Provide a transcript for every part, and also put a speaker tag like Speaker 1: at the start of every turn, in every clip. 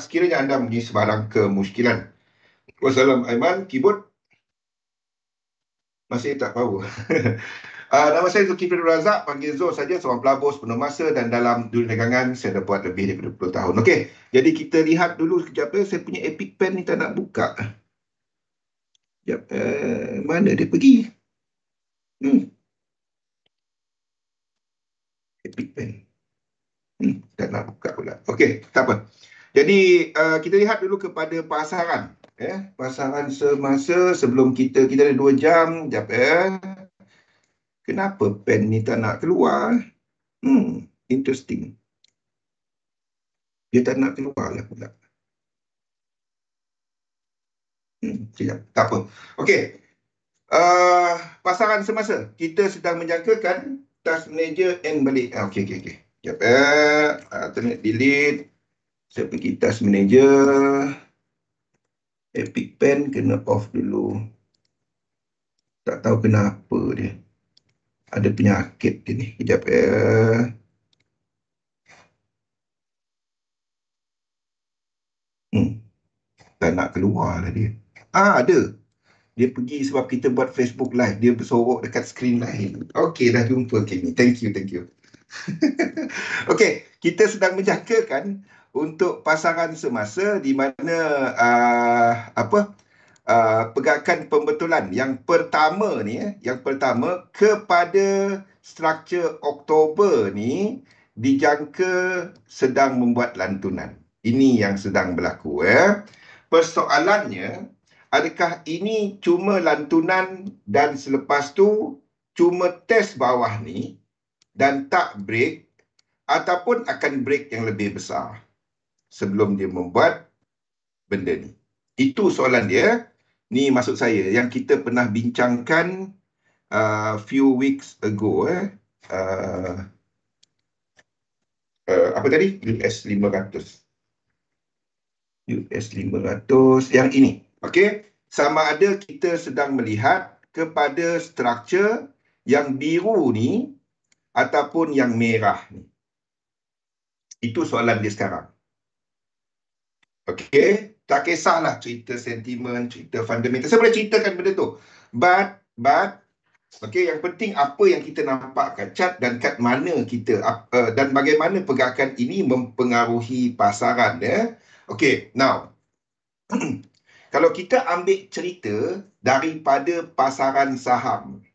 Speaker 1: sekiranya anda mempunyai sebarang kemusykilan. Wassalamualaikum. Aiman, keyboard masih tak power. Nama saya Zulkifli Razak, panggil Zul saja, seorang pelabur sepenuh masa dan dalam dunia dagangan saya dah buat lebih daripada 10 tahun. Okey, jadi kita lihat dulu sekejap ya. Saya punya Epic Pen ni tak nak buka. Sekejap, mana dia pergi? Epic Pen. Tak nak buka pula. Okey, tak apa. Jadi kita lihat dulu kepada pasaran. Pasaran semasa sebelum kita ada 2 jam. Sekejap Kenapa pen ni tak nak keluar? Interesting. Dia tak nak keluar lah pula. Sekejap. Tak apa. Okey. Pasaran semasa. Kita sedang menjangkakan task manager and balik. Okey. Sekejap. Alternate delete. Saya pergi task manager. Epic Pen kena off dulu. Tak tahu kenapa dia. Ada penyakit dia ni. Sekejap tak nak keluar lah dia. Ada. Dia pergi sebab kita buat Facebook Live. Dia bersorok dekat skrin lain. Okey, dah jumpa Kimi. Thank you. Okey, kita sedang menjangkakan untuk pasaran semasa di mana pergerakan pembetulan yang pertama ni kepada struktur Oktober ni dijangka sedang membuat lantunan. Ini yang sedang berlaku Persoalannya, adakah ini cuma lantunan dan selepas tu cuma test bawah ni dan tak break, ataupun akan break yang lebih besar sebelum dia membuat benda ni? Itu soalan dia. Ni maksud saya yang kita pernah bincangkan few weeks ago. Apa tadi? US 500 yang ini. Okey, sama ada kita sedang melihat kepada struktur yang biru ni ataupun yang merah ni. Itu soalan dia sekarang. Okey, tak kisahlah cerita sentimen, cerita fundamental. Saya boleh ceritakan benda tu. But okey, yang penting apa yang kita nampak kat chart dan kat mana kita dan bagaimana pergerakan ini mempengaruhi pasaran Okey, now kalau kita ambil cerita daripada pasaran saham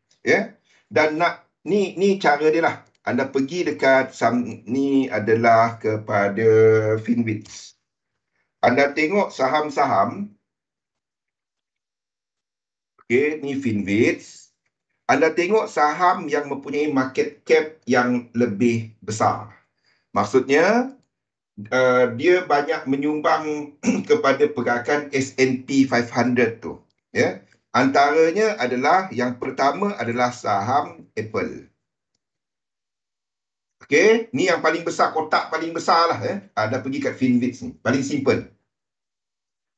Speaker 1: dan ni cara dia lah. Anda pergi dekat ni adalah kepada Finwits. Anda tengok saham-saham. Okey, ni Finwits. Anda tengok saham yang mempunyai market cap yang lebih besar. Maksudnya dia banyak menyumbang kepada pergerakan S&P 500 tu. Antaranya adalah yang pertama adalah saham Apple. Okey, ni yang paling besar, kotak paling besar lah. Anda pergi kat Finwits ni, paling simple.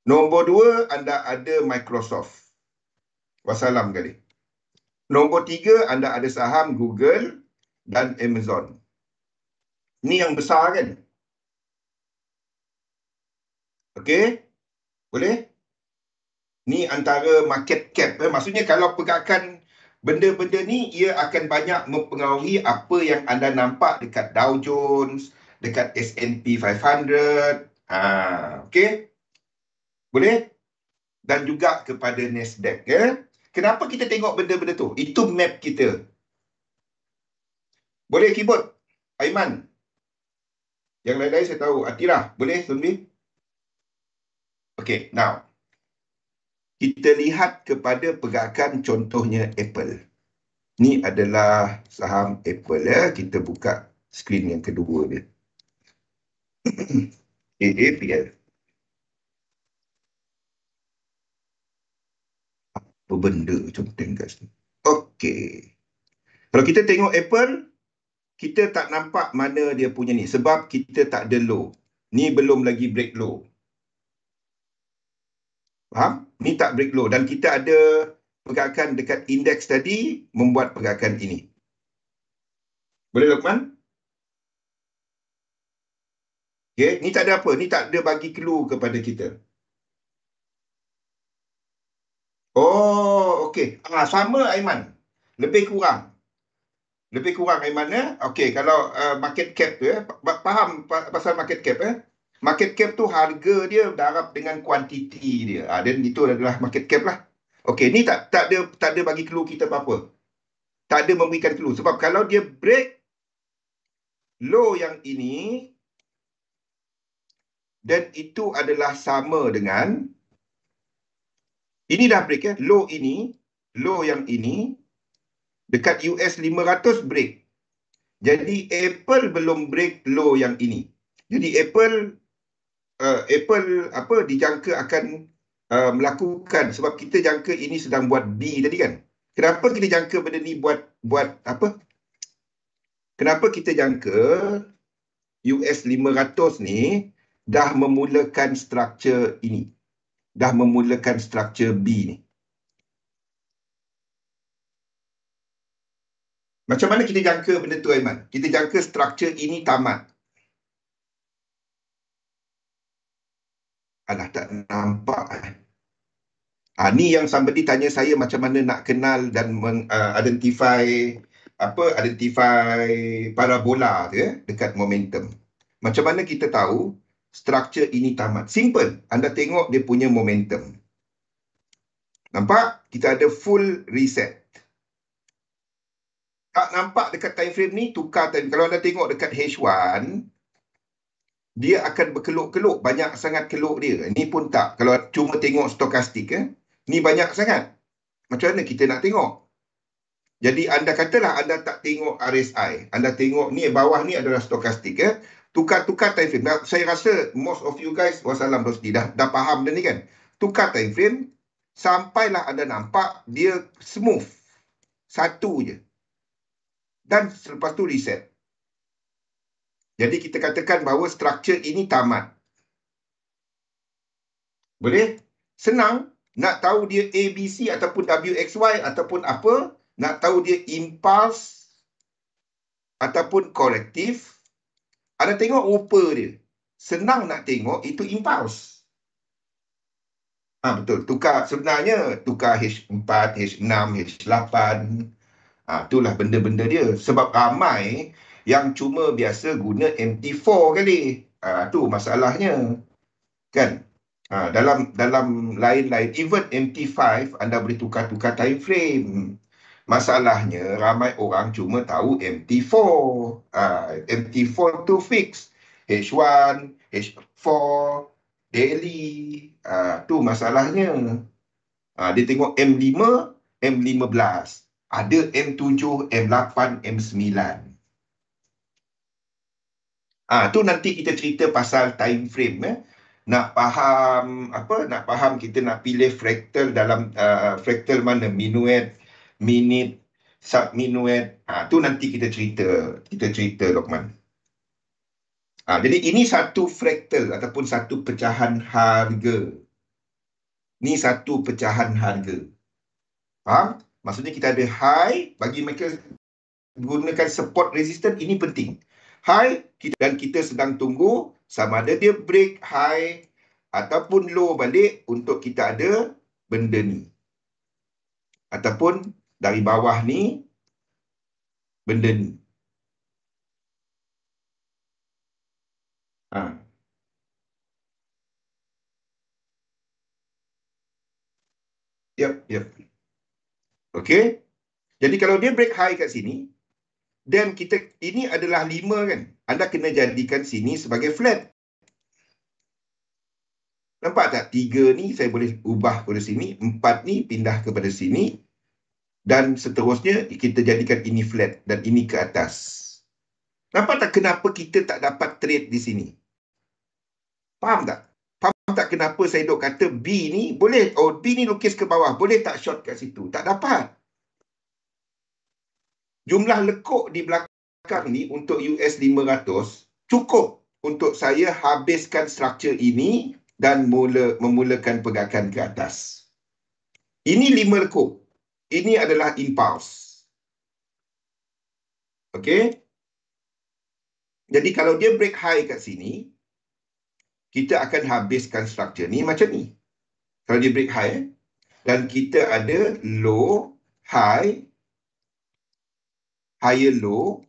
Speaker 1: Nombor 2 anda ada Microsoft. Wassalam kali. Nombor 3 anda ada saham Google dan Amazon. Ni yang besar kan? Okey, boleh? Ni antara market cap. Maksudnya kalau pergerakan benda-benda ni, ia akan banyak mempengaruhi apa yang anda nampak dekat Dow Jones, dekat S&P 500. Okey? Boleh? Dan juga kepada Nasdaq. Kenapa kita tengok benda-benda tu? Itu map kita. Boleh keyboard? Aiman? Yang lain-lain saya tahu. Atira, boleh Sunbi? Okey, now. Kita lihat kepada pergerakan contohnya Apple. Ni adalah saham Apple Kita buka skrin yang kedua dia. AAPL. Apa benda conteng kat sini? Okey. Kalau kita tengok Apple, kita tak nampak mana dia punya ni. Sebab kita tak ada low. Ni belum lagi break low. Faham? Ni tak break low. Dan kita ada pergerakan dekat indeks tadi membuat pergerakan ini. Boleh Luqman? Okay, ni tak ada apa. Ni tak ada bagi clue kepada kita. Oh, okey. Sama Aiman. Lebih kurang. Lebih kurang Aiman ya. Okey, kalau market cap tu ya, faham pasal market cap ya. Market cap tu harga dia darab dengan kuantiti dia. Dan itu adalah market cap lah. Okey, ni tak ada bagi clue kita apa-apa. Tak ada memberikan clue sebab kalau dia break low yang ini dan itu adalah sama dengan ini dah break ya. Low yang ini dekat US 500 break. Jadi Apple belum break low yang ini. Jadi Apple apa dijangka akan melakukan sebab kita jangka ini sedang buat B tadi kan. Kenapa kita jangka benda ni buat apa? Kenapa kita jangka US 500 ni dah memulakan struktur ini. Dah memulakan struktur B ni. Macam mana kita jangka benda tu Aiman? Kita jangka struktur ini tamat. Alah tak nampak. Ni yang somebody tanya saya macam mana nak kenal dan identify parabola tu ya dekat momentum. Macam mana kita tahu struktur ini tamat? Simple. Anda tengok dia punya momentum. Nampak? Kita ada full reset. Tak nampak dekat time frame ni, tukar time. Kalau anda tengok dekat H1, dia akan berkeluk-keluk. Banyak sangat keluk dia. Ni pun tak. Kalau cuma tengok stokastik, ni banyak sangat. Macam mana kita nak tengok? Jadi anda katalah anda tak tengok RSI. Anda tengok ni bawah ni adalah stokastik. Tukar-tukar time frame. Saya rasa most of you guys, wassalam Rosdi, dah faham dah ni kan. Tukar time frame, sampailah anda nampak dia smooth. Satu je. Dan selepas tu reset. Jadi kita katakan bahawa struktur ini tamat. Boleh? Senang. Nak tahu dia ABC ataupun WXY ataupun apa. Nak tahu dia impulse ataupun korektif. Anda tengok rupa dia. Senang nak tengok itu impulse. Betul. Sebenarnya tukar H4, H6, H8. Itulah benda-benda dia. Sebab ramai yang cuma biasa guna MT4 kali. Tu masalahnya. Kan? Dalam lain-lain, even MT5, anda boleh tukar-tukar time frame. Masalahnya, ramai orang cuma tahu MT4. MT4 tu fix. H1, H4, daily. Tu masalahnya. Dia tengok M5, M15. Ada M7, M8, M9. Tu nanti kita cerita pasal time frame. Nak faham kita nak pilih fraktal dalam fraktal mana? Minuet, minute, subminuet. Tu nanti kita cerita Lokman. Jadi ini satu fraktal ataupun satu pecahan harga. Ni satu pecahan harga. Faham? Maksudnya kita ada high, bagi mereka gunakan support resistance, ini penting. High, dan kita sedang tunggu sama ada dia break high ataupun low balik untuk kita ada benda ni. Ataupun dari bawah ni, benda ni. Yep. Okey. Jadi kalau dia break high kat sini, dan ini adalah 5 kan. Anda kena jadikan sini sebagai flat. Nampak tak? 3 ni saya boleh ubah kepada sini. 4 ni pindah kepada sini. Dan seterusnya kita jadikan ini flat dan ini ke atas. Nampak tak kenapa kita tak dapat trade di sini? Faham tak? Faham tak kenapa saya duk kata B ni boleh, B ni lukis ke bawah, boleh tak short kat situ? Tak dapat. Jumlah lekuk di belakang ni untuk US 500 cukup untuk saya habiskan struktur ini dan memulakan pergerakan ke atas. Ini 5 lekuk. Ini adalah impulse. Okey? Jadi kalau dia break high kat sini, kita akan habiskan struktur ni macam ni. Kalau dia break high, dan kita ada low, high, higher low,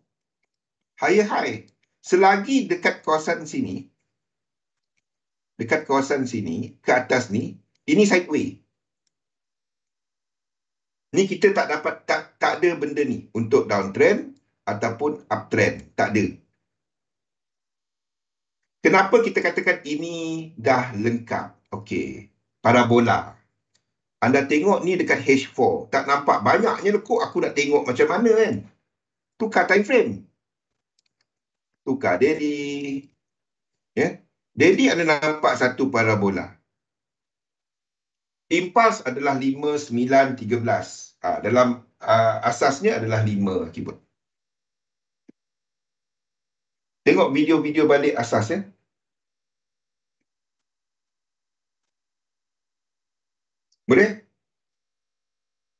Speaker 1: higher high. Selagi dekat kawasan sini, ke atas ni, ini sideway. Ni kita tak dapat, tak ada benda ni untuk downtrend ataupun uptrend. Tak ada. Kenapa kita katakan ini dah lengkap? Okey, parabola. Anda tengok ni dekat H4. Tak nampak banyaknya lekuk. Aku nak tengok macam mana kan. Tukar time frame. Tukar daily. Ya. Daily anda nampak satu parabola. Impulse adalah 5, 9, 13. Dalam asasnya adalah 5 keyboard. Tengok video-video balik asas ya. Boleh?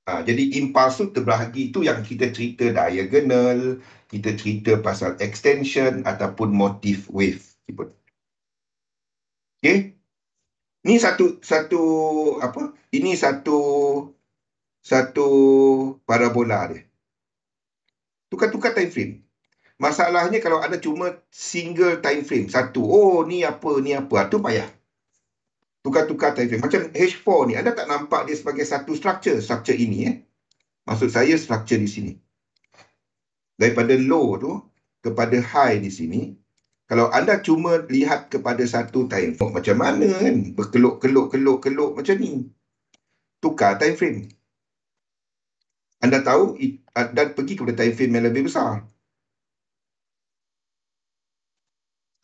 Speaker 1: Jadi impulse tu terbahagi, itu yang kita cerita diagonal, kita cerita pasal extension ataupun motif wave. Okey. Ni satu apa? Ini satu parabola dia. Tukar-tukar time frame. Masalahnya kalau ada cuma single time frame satu. Oh, ni apa, ni apa. Tu payah. Tukar-tukar time frame. Macam H4 ni, anda tak nampak dia sebagai satu struktur ini. Maksud saya struktur di sini. Daripada low tu kepada high di sini. Kalau anda cuma lihat kepada satu time frame, macam mana kan? Berkeluk-keluk macam ni. Tukar time frame. Anda tahu dan pergi kepada time frame yang lebih besar.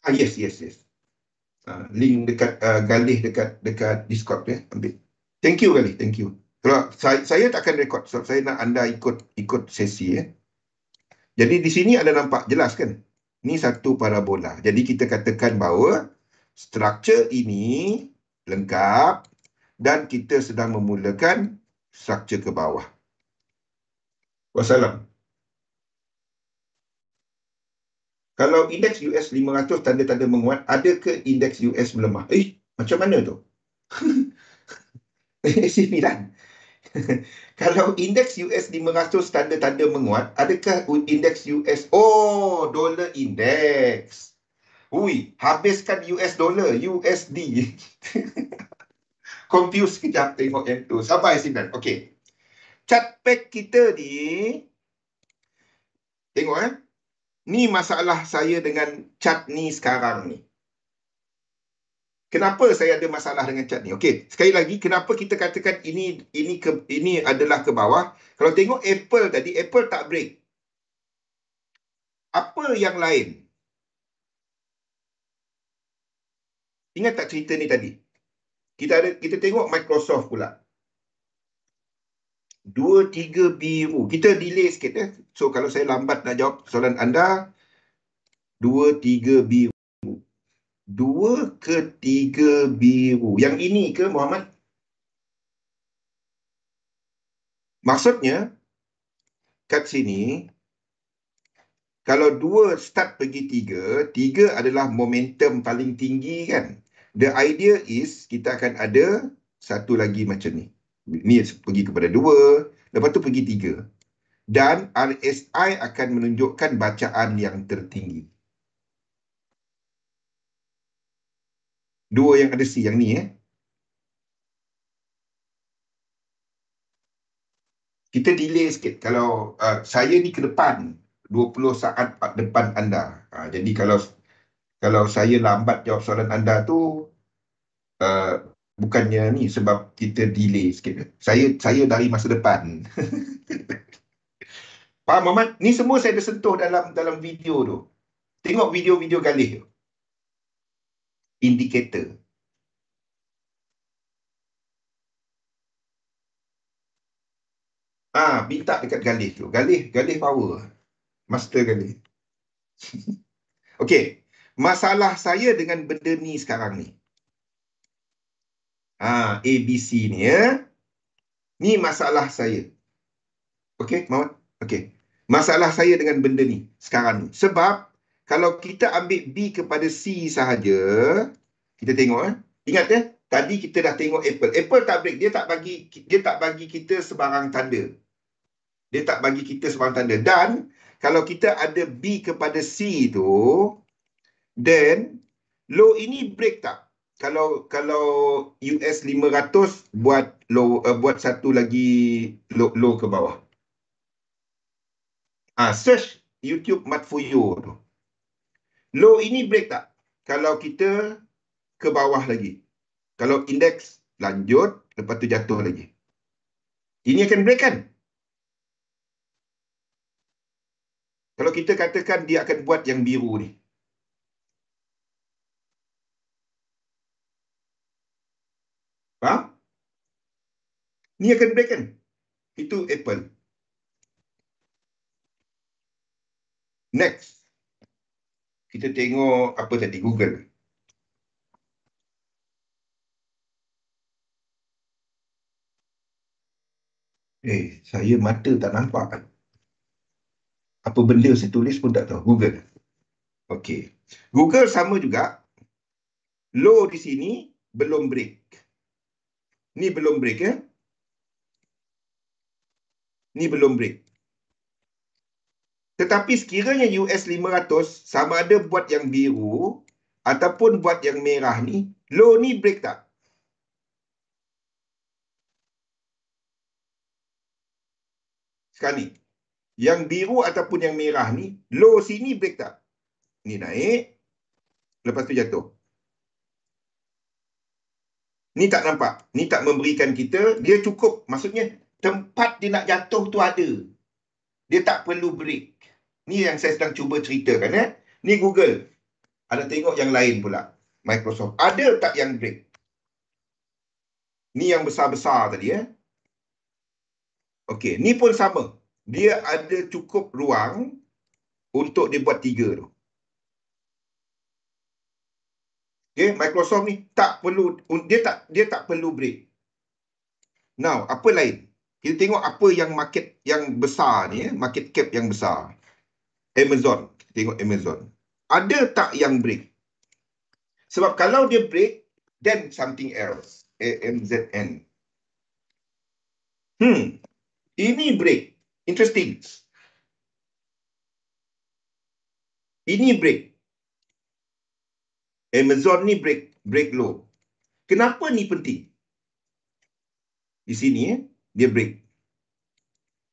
Speaker 1: Yes. Link dekat Galih dekat Discord ya, ambil. Thank you Galih, thank you. Kalau saya tak akan rekod sebab saya nak anda ikut sesi ya. Jadi di sini anda nampak jelas kan? Ni satu parabola. Jadi kita katakan bahawa struktur ini lengkap dan kita sedang memulakan struktur ke bawah. Wassalam. Kalau indeks US 500 tanda-tanda menguat, ada ke indeks US melemah? Macam mana tu? Sembilan. Kalau indeks US 500 tanda-tanda menguat, adakah indeks US? Oh, dollar index. Ui, habiskan US dollar, USD. Confuse kejap tengok yang tu. Sabar Sinan. Okey. Chart pack kita ni, tengok ni masalah saya dengan chart ni sekarang ni. Kenapa saya ada masalah dengan chart ni? Okey, sekali lagi, kenapa kita katakan ini adalah ke bawah? Kalau tengok Apple tadi, Apple tak break. Apa yang lain? Ingat tak cerita ni tadi? Kita tengok Microsoft pula. 2-3 biru. Kita delay sikit ya. So kalau saya lambat nak jawab soalan anda, 2-3 biru. 2 ke 3 biru. Yang ini ke Muhammad? Maksudnya, kat sini, kalau 2 start pergi 3, 3 adalah momentum paling tinggi kan? The idea is, kita akan ada satu lagi macam ni. Ni pergi kepada 2, lepas tu pergi 3. Dan RSI akan menunjukkan bacaan yang tertinggi. 2 yang ada C, yang ni Kita delay sikit. Kalau saya ni ke depan, 20 saat depan anda. Jadi kalau saya lambat jawab soalan anda tu, bukannya ni sebab kita delay sikit. Saya dari masa depan. Faham Muhammad? Ni semua saya dah sentuh dalam video tu. Tengok video-video Galih tu. Indikator. Minta dekat Galih tu. Galih power. Master Galih. Okey. Masalah saya dengan benda ni sekarang ni. ABC ni ya. Ni masalah saya. Okey, Muhammad? Okey. Masalah saya dengan benda ni sekarang ni. Sebab kalau kita ambil B kepada C sahaja, Kita tengok Ingat tadi kita dah tengok Apple. Apple tak break, dia tak bagi kita sebarang tanda. Dia tak bagi kita sebarang tanda. Dan kalau kita ada B kepada C tu, then low ini break tak? Kalau US 500 buat low, buat satu lagi low ke bawah. Search YouTube Mat Fuyo tu. Low ini break tak? Kalau kita ke bawah lagi. Kalau indeks lanjut, lepas tu jatuh lagi. Ini akan break kan? Kalau kita katakan dia akan buat yang biru ni. Faham? Ni akan break kan? Itu Apple. Next. Kita tengok apa tadi, Google. Saya mata tak nampak. Apa benda saya tulis pun tak tahu. Google. Okey. Google sama juga. Low di sini belum break. Ni belum break ya. Ni belum break. Tetapi sekiranya US 500 sama ada buat yang biru ataupun buat yang merah ni, low ni break tak? Sekarang ni. Yang biru ataupun yang merah ni, low sini break tak? Ni naik. Lepas tu jatuh. Ni tak nampak. Ni tak memberikan kita. Dia cukup. Maksudnya tempat dia nak jatuh tu ada. Dia tak perlu break. Ni yang saya sedang cuba ceritakan. Ni Google. Ada tengok yang lain pula. Microsoft. Ada tak yang break? Ni yang besar-besar tadi. Okey. Ni pun sama. Dia ada cukup ruang untuk dia buat 3 tu. Okay, Microsoft ni tak perlu, dia tak perlu break. Now, apa lain? Kita tengok apa yang market yang besar ni, market cap yang besar. Amazon. Kita tengok Amazon. Ada tak yang break? Sebab kalau dia break, then something else. AMZN. Ini break. Interesting. Ini break. Amazon ni break low. Kenapa ni penting? Di sini dia break.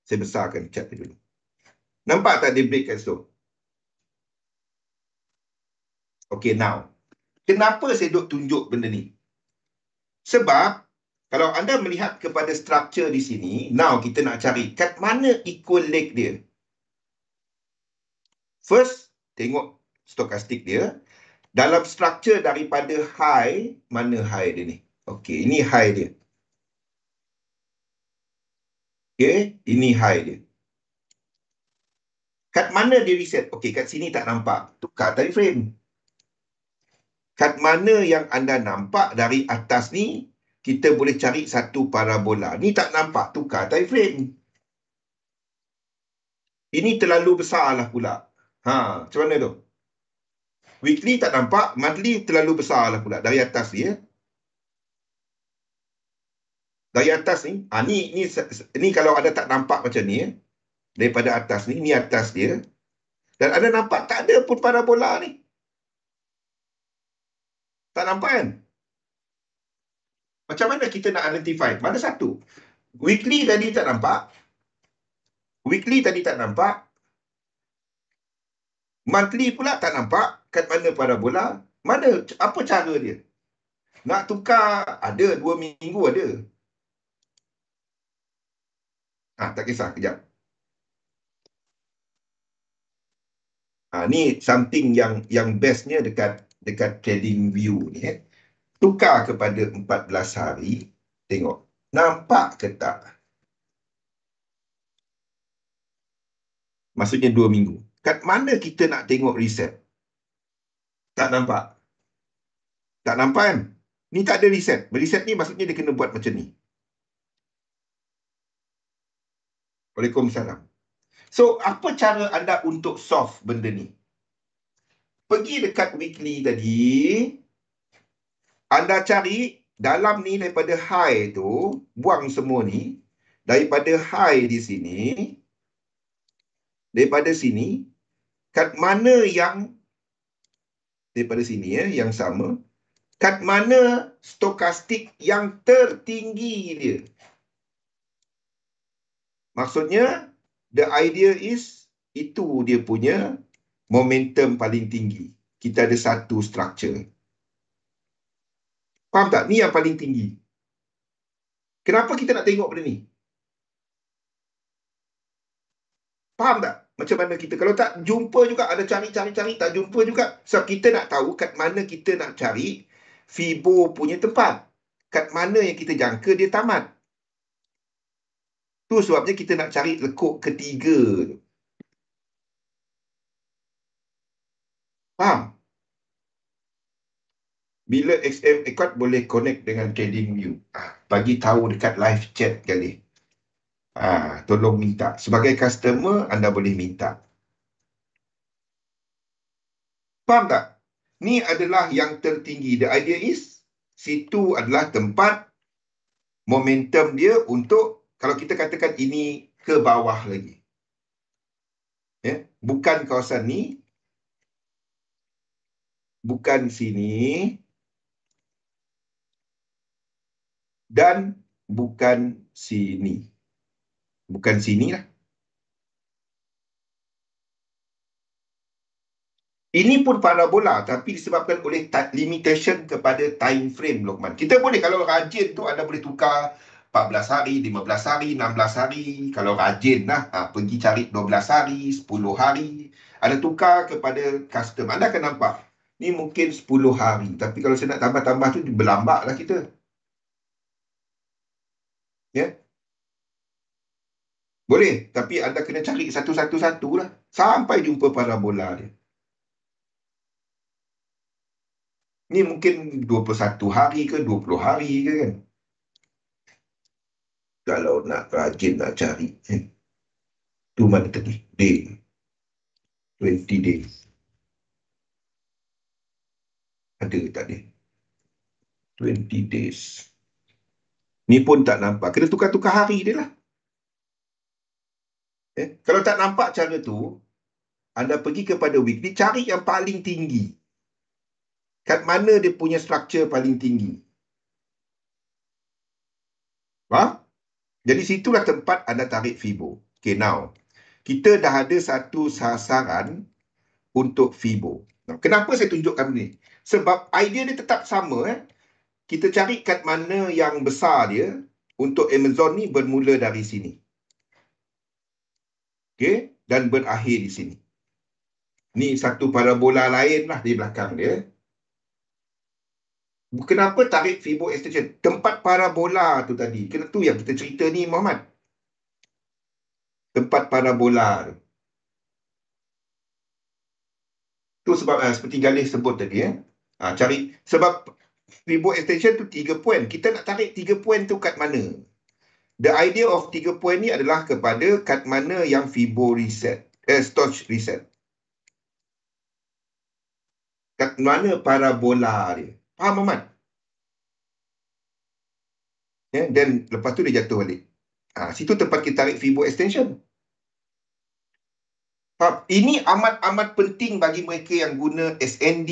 Speaker 1: Saya besarkan chart dia dulu. Nampak tak dia break kat situ? Okay, now. Kenapa saya duk tunjuk benda ni? Sebab kalau anda melihat kepada structure di sini, now kita nak cari kat mana equal leg dia. First, tengok stokastik dia. Dalam structure daripada high, mana high dia ni? Okay, ini high dia. Okay, ini high dia. Kat mana dia reset? Okay, kat sini tak nampak. Tukar time frame. Kat mana yang anda nampak dari atas ni, kita boleh cari satu parabola. Ni tak nampak, tukar time frame. Ini terlalu besar lah pula. Macam mana tu? Weekly tak nampak, monthly terlalu besar lah pula. Dari atas ni Dari atas ni, ni kalau ada tak nampak macam ni daripada atas ni atas dia. Dan anda nampak tak ada pun parabola ni. Tak nampak kan? Macam mana kita nak identify? Mana satu? Weekly tadi tak nampak. Weekly tadi tak nampak. Monthly pula tak nampak. Kat mana parabola? Mana? Apa cara dia? Nak tukar ada 2 minggu ada. Tak kisah, kejap. Ni something yang bestnya dekat trading view ni. Tukar kepada 14 hari. Tengok. Nampak ke tak? Maksudnya 2 minggu. Kat mana kita nak tengok reset? Tak nampak. Tak nampak kan? Ni tak ada reset. Reset ni maksudnya dia kena buat macam ni. Waalaikumsalam. So, apa cara anda untuk solve benda ni? Pergi dekat weekly tadi. Anda cari dalam ni daripada high tu, buang semua ni. Daripada high di sini, daripada sini, kat mana yang, daripada sini yang sama, kat mana stokastik yang tertinggi dia. Maksudnya, the idea is, itu dia punya momentum paling tinggi. Kita ada satu structure. Faham tak? Ni yang paling tinggi. Kenapa kita nak tengok benda ni? Faham tak? Macam mana kita, kalau tak jumpa juga, ada cari-cari, tak jumpa juga. Sebab kita nak tahu kat mana kita nak cari Fibo punya tempat. Kat mana yang kita jangka dia tamat. Tu sebabnya kita nak cari lekuk ketiga tu. Faham? Bila XM Accord boleh connect dengan TradingView. Bagi tahu dekat live chat kali. Tolong minta. Sebagai customer, anda boleh minta. Faham tak? Ni adalah yang tertinggi. The idea is, situ adalah tempat momentum dia untuk, kalau kita katakan ini ke bawah lagi. Bukan kawasan ni. Bukan sini. Dan bukan sini. Bukan sini lah. Ini pun parabola, tapi disebabkan oleh limitation kepada time frame, Lokman. Kita boleh, kalau rajin tu, anda boleh tukar 14 hari, 15 hari, 16 hari. Kalau rajin lah, pergi cari 12 hari, 10 hari. Anda tukar kepada custom. Anda akan nampak, ni mungkin 10 hari. Tapi kalau saya nak tambah-tambah tu, berlambak lah kita. Boleh, tapi anda kena cari satu-satu lah. Sampai jumpa parabola dia. Ni mungkin 21 hari ke 20 hari ke kan. Kalau nak rajin nak cari. Tu mana tadi? Day. 20 days. Ada tak dia? 20 days. Ni pun tak nampak. Kena tukar-tukar hari dia lah. Kalau tak nampak cara tu, anda pergi kepada weekly, cari yang paling tinggi. Kat mana dia punya structure paling tinggi. Jadi situlah tempat anda tarik Fibo. Okay, now. Kita dah ada satu sasaran untuk Fibo. Kenapa saya tunjukkan ni? Sebab idea dia tetap sama. Kita cari kat mana yang besar dia. Untuk Amazon ni bermula dari sini. Okay? Dan berakhir di sini. Ni satu parabola lain lah di belakang dia. Kenapa tarik Fibo extension? Tempat parabola tu tadi. Kena tu yang kita cerita ni, Muhammad. Tempat parabola tu. Tu sebab seperti Galih sebut tadi. Cari. Sebab Fibo extension tu 3 poin. Kita nak tarik 3 poin tu kat mana? The idea of 3 poin ni adalah kepada kat mana yang Fibo reset. Stoch reset. Kat mana parabola dia. Faham, Ahmad? Dan lepas tu dia jatuh balik. Situ tempat kita tarik Fibo extension. Faham? Ini amat-amat penting bagi mereka yang guna SND,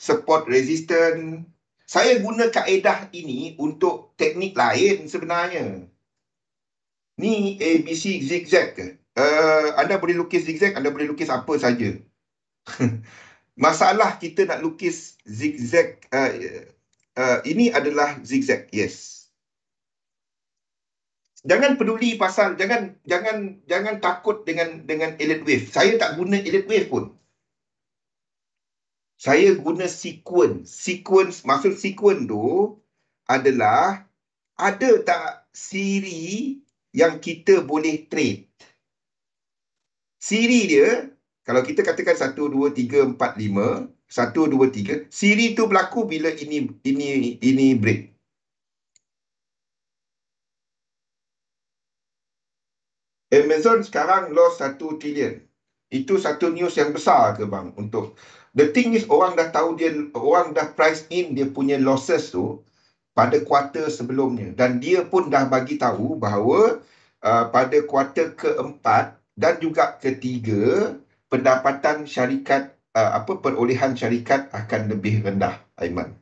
Speaker 1: support resistance. Saya guna kaedah ini untuk teknik lain sebenarnya. Ni ABC zigzag ke? Anda boleh lukis zigzag, anda boleh lukis apa saja. Masalah kita nak lukis zigzag, ini adalah zigzag, yes. Jangan peduli pasal, jangan takut dengan elite wave. Saya tak guna elite wave pun. Saya guna sequence. Sequence, maksud sequence tu adalah ada tak siri yang kita boleh trade. Siri dia, kalau kita katakan 1, 2, 3, 4, 5, 1, 2, 3, siri tu berlaku bila ini break. Amazon sekarang loss 1 trilion. Itu satu news yang besar ke bang untuk The thing is, orang dah tahu orang dah price in dia punya losses tu pada kuarter sebelumnya, dan dia pun dah bagi tahu bahawa pada kuarter keempat dan juga ketiga pendapatan syarikat perolehan syarikat akan lebih rendah, Aiman.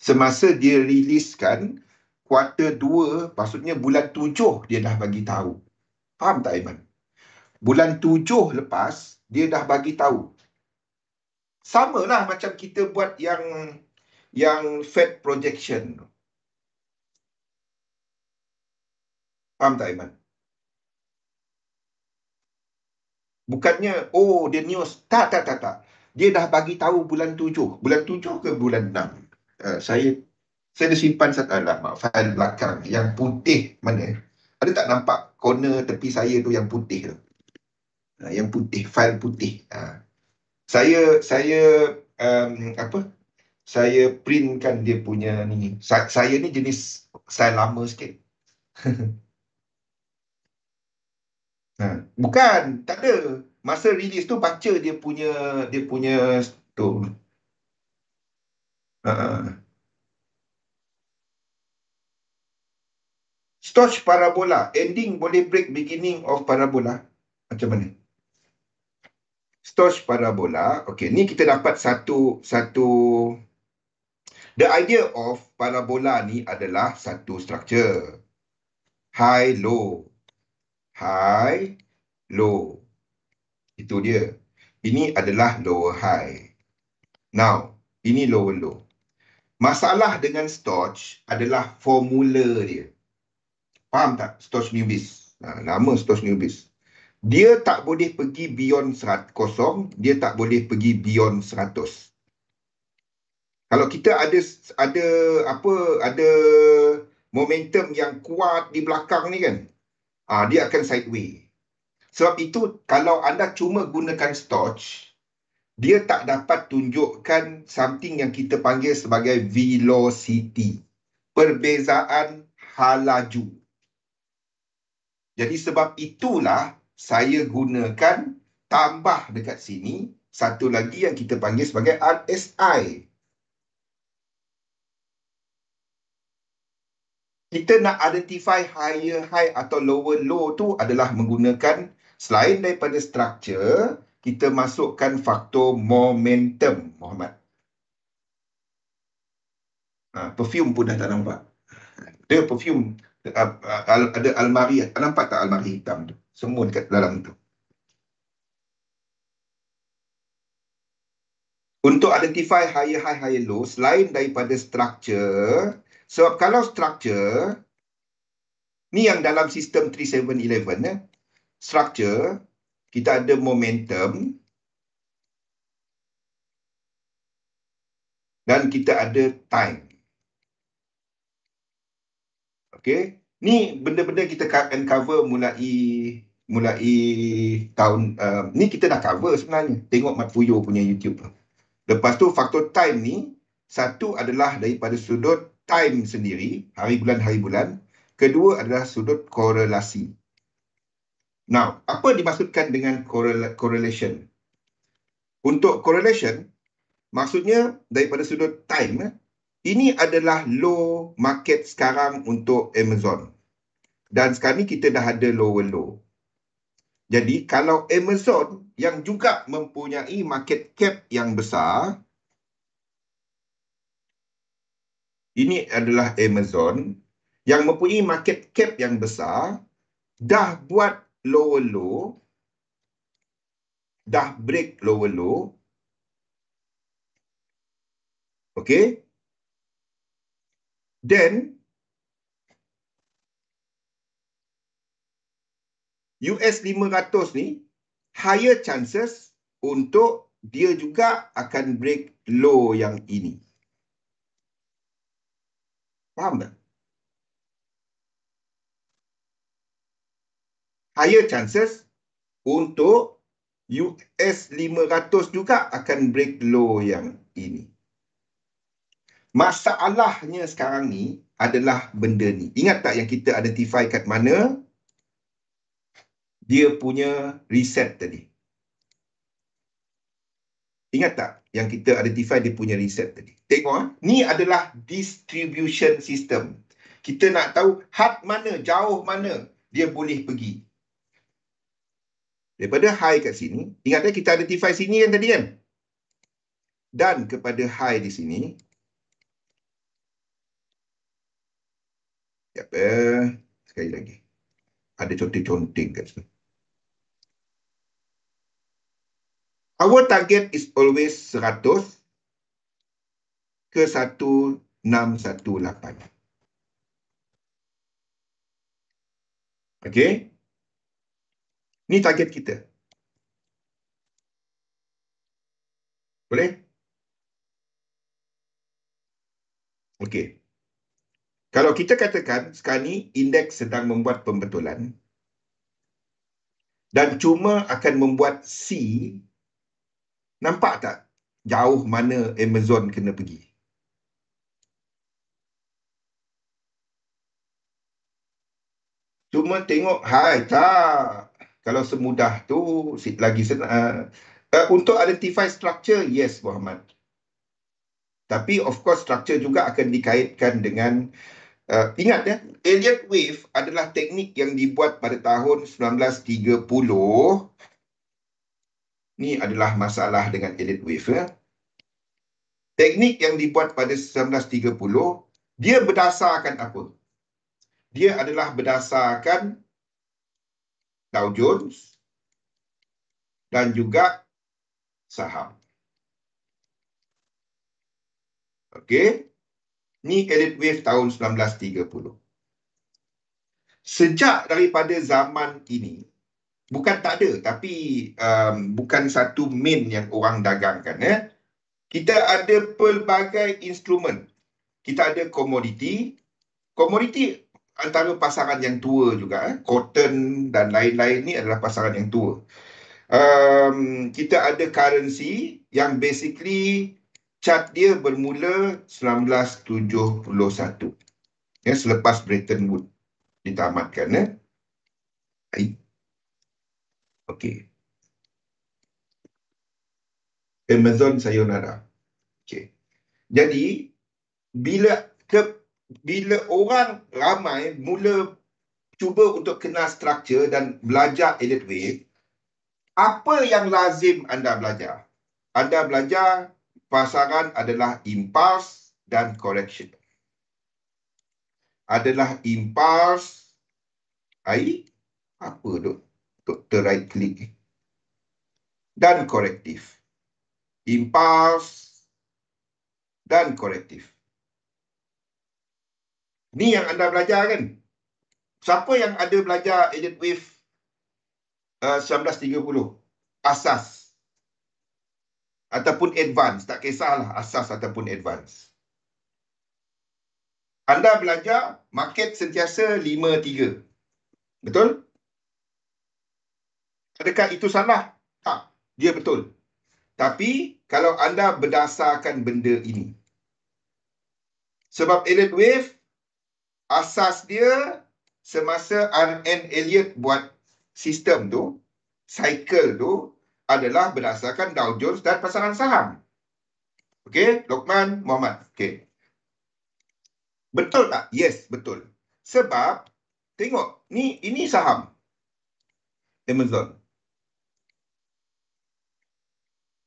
Speaker 1: Semasa dia riliskan kuarter 2, maksudnya bulan 7 dia dah bagi tahu. Faham tak, Aiman? Bulan 7 lepas dia dah bagi tahu. Sama lah macam kita buat yang Fed projection. Faham tak, Aiman? Bukannya, dia news. Tak. Dia dah bagi tahu bulan 7. Bulan 7 ke bulan 6? Saya ada simpan satu fail belakang. Yang putih mana? Ada tak nampak corner tepi saya tu yang putih tu? Yang putih, fail putih. Saya saya printkan dia punya ni. Saya ni jenis style lama sikit. Bukan, tak ada. Masa release tu baca dia punya tu. Stoch parabola, ending boleh break beginning of parabola. Macam mana? Stoch parabola. Okey, ni kita dapat satu the idea of parabola ni adalah satu structure. High, low. High, low. Itu dia. Ini adalah lower high. Now, ini lower low. Masalah dengan Stoch adalah formula dia. Faham tak? Stoch Newbies. Nama Stoch Newbies. Dia tak boleh pergi beyond 100, dia tak boleh pergi beyond 100. Kalau kita ada momentum yang kuat di belakang ni kan, dia akan sideways. Sebab itu kalau anda cuma gunakan Stoch, dia tak dapat tunjukkan something yang kita panggil sebagai velocity, perbezaan hal laju. Jadi sebab itulah saya gunakan tambah dekat sini satu lagi yang kita panggil sebagai RSI. Kita nak identify higher high atau lower low tu adalah menggunakan, selain daripada structure, kita masukkan faktor momentum, Muhammad. Perfume pun dah tak nampak. Dia perfume, ada almari. Nampak tak almari hitam tu? Semua dekat dalam tu. Untuk identify higher high, higher low, selain daripada structure, sebab kalau structure, ni yang dalam sistem 3711, structure, kita ada momentum, dan kita ada time. Okey, ni benda-benda kita akan cover mulai tahun ni kita dah cover sebenarnya. Tengok Mat Fuyo punya YouTube. Lepas tu faktor time ni, satu adalah daripada sudut time sendiri, hari bulan. Kedua adalah sudut korelasi. Now, apa dimaksudkan dengan correlation? Untuk correlation, maksudnya daripada sudut time, ini adalah low market sekarang untuk Amazon. Dan sekarang ni kita dah ada lower low. Jadi kalau Amazon yang juga mempunyai market cap yang besar, ini adalah Amazon yang mempunyai market cap yang besar, dah buat lower low, dah break lower low. Okay. Then US 500 ni higher chances untuk dia juga akan break low yang ini. Faham tak? Higher chances untuk US 500 juga akan break low yang ini. Masalahnya sekarang ni adalah benda ni. Ingat tak yang kita identify kat mana? Dia punya reset tadi. Ingat tak? yang kita identify dia punya reset tadi. Tengok, ni adalah distribution system. Kita nak tahu had mana, jauh mana dia boleh pergi. Daripada high kat sini, ingat kita identify sini kan tadi kan? Dan kepada high di sini, sekali lagi. Ada conteng-conteng kat sini. Our target is always 100 ke 1618. Okey? Ni target kita. Boleh? Okey. Kalau kita katakan sekarang ni indeks sedang membuat pembetulan dan cuma akan membuat C, nampak tak jauh mana Amazon kena pergi? Cuma tengok, hai tak. Kalau semudah tu, lagi senang. Untuk identify structure, yes Muhammad. Tapi of course structure juga akan dikaitkan dengan, ingat ya, Elliott Wave adalah teknik yang dibuat pada tahun 1930. Ni adalah masalah dengan Elliott Wave. Ya. Teknik yang dibuat pada 1930, dia berdasarkan apa? Dia adalah berdasarkan Dow Jones dan juga saham. Okey. Ni Elliott Wave tahun 1930. Sejak daripada zaman ini, bukan tak ada, tapi bukan satu main yang orang dagangkan. Ya. Kita ada pelbagai instrumen. Kita ada komoditi. Komoditi antara pasaran yang tua juga. Cotton dan lain-lain ni adalah pasaran yang tua. Kita ada currency yang basically chart dia bermula 1971. Ya, selepas Bretton Woods ditamatkan. Ya. Okey. Amazon sayonara. Okey. Jadi bila orang ramai mula cuba untuk kenal struktur dan belajar Elliott Wave, apa yang lazim anda belajar? Anda belajar pasaran adalah impulse dan correction. Adalah impulse, apa Dr. right click dan korektif. Impulse dan korektif. Ni yang anda belajar kan? Siapa yang ada belajar Elliott Wave 1930? Asas. Ataupun advance. Tak kisahlah asas ataupun advance. Anda belajar market sentiasa 5-3. Betul? Adakah itu salah? Tak. Dia betul. Tapi kalau anda berdasarkan benda ini. Sebab Elliott Wave, asas dia semasa R.N. Elliott buat sistem tu, cycle tu, adalah berdasarkan Dow Jones dan pasaran saham. Okey, Lokman Muhammad. Okey. Betul tak? Yes, betul. Sebab, tengok, ini saham. Amazon.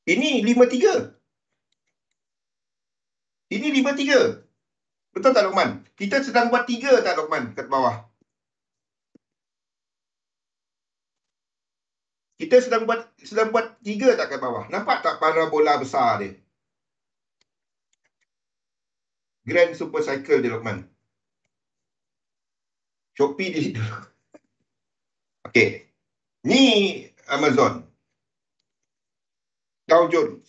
Speaker 1: Ini 53. Ini 53. Betul tak, Lokman? Kita sedang buat 3 tak, Lokman, kat bawah? Kita sedang buat 3 tak kat bawah? Nampak tak parabola besar dia? Grand Super Cycle dia, Lokman. Shopee di situ. Okey. Ni Amazon. Dow Jones.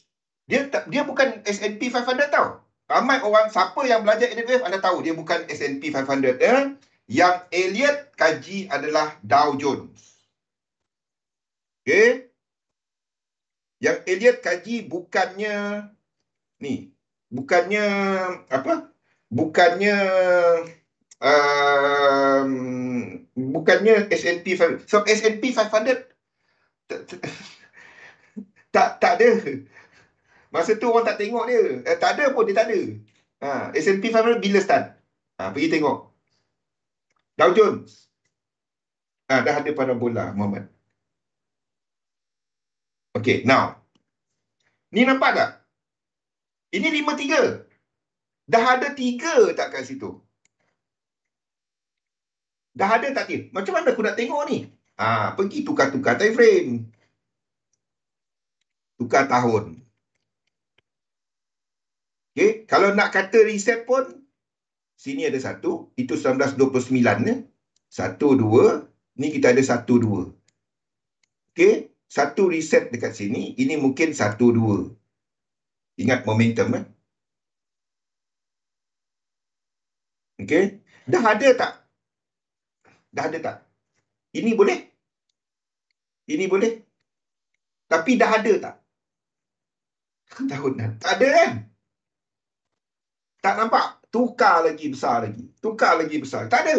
Speaker 1: Dia bukan S&P 500 tau. Ramai orang, siapa yang belajar Elliott Wave, anda tahu dia bukan S&P 500. Yang Elliott kaji adalah Dow Jones. Okey. Yang Elliott kaji bukannya ni. Bukannya apa? Bukannya S&P 500. So S&P 500 tak ada. Masa tu orang tak tengok dia. Tak ada pun, dia tak ada. S&P 500 bila start? Pergi tengok. Dow Jones. Dah ada parabola, Muhammad. Okay, now. Ni nampak tak? Ini 53. Dah ada 3 tak kat situ? Dah ada tak dia? Macam mana aku nak tengok ni? Pergi tukar-tukar time frame. Tukar tahun. Okay, kalau nak kata reset pun, sini ada 1, itu 1929 ya. 1, 2, ni kita ada 1, 2. Okay, 1 reset dekat sini, ini mungkin 1, 2. Ingat momentum eh? Okay, dah ada tak? Dah ada tak? Ini boleh? Ini boleh? Tapi dah ada tak? Tahunan. Tak ada kan? Tak nampak? Tukar lagi besar lagi. Tukar lagi besar. Tak ada.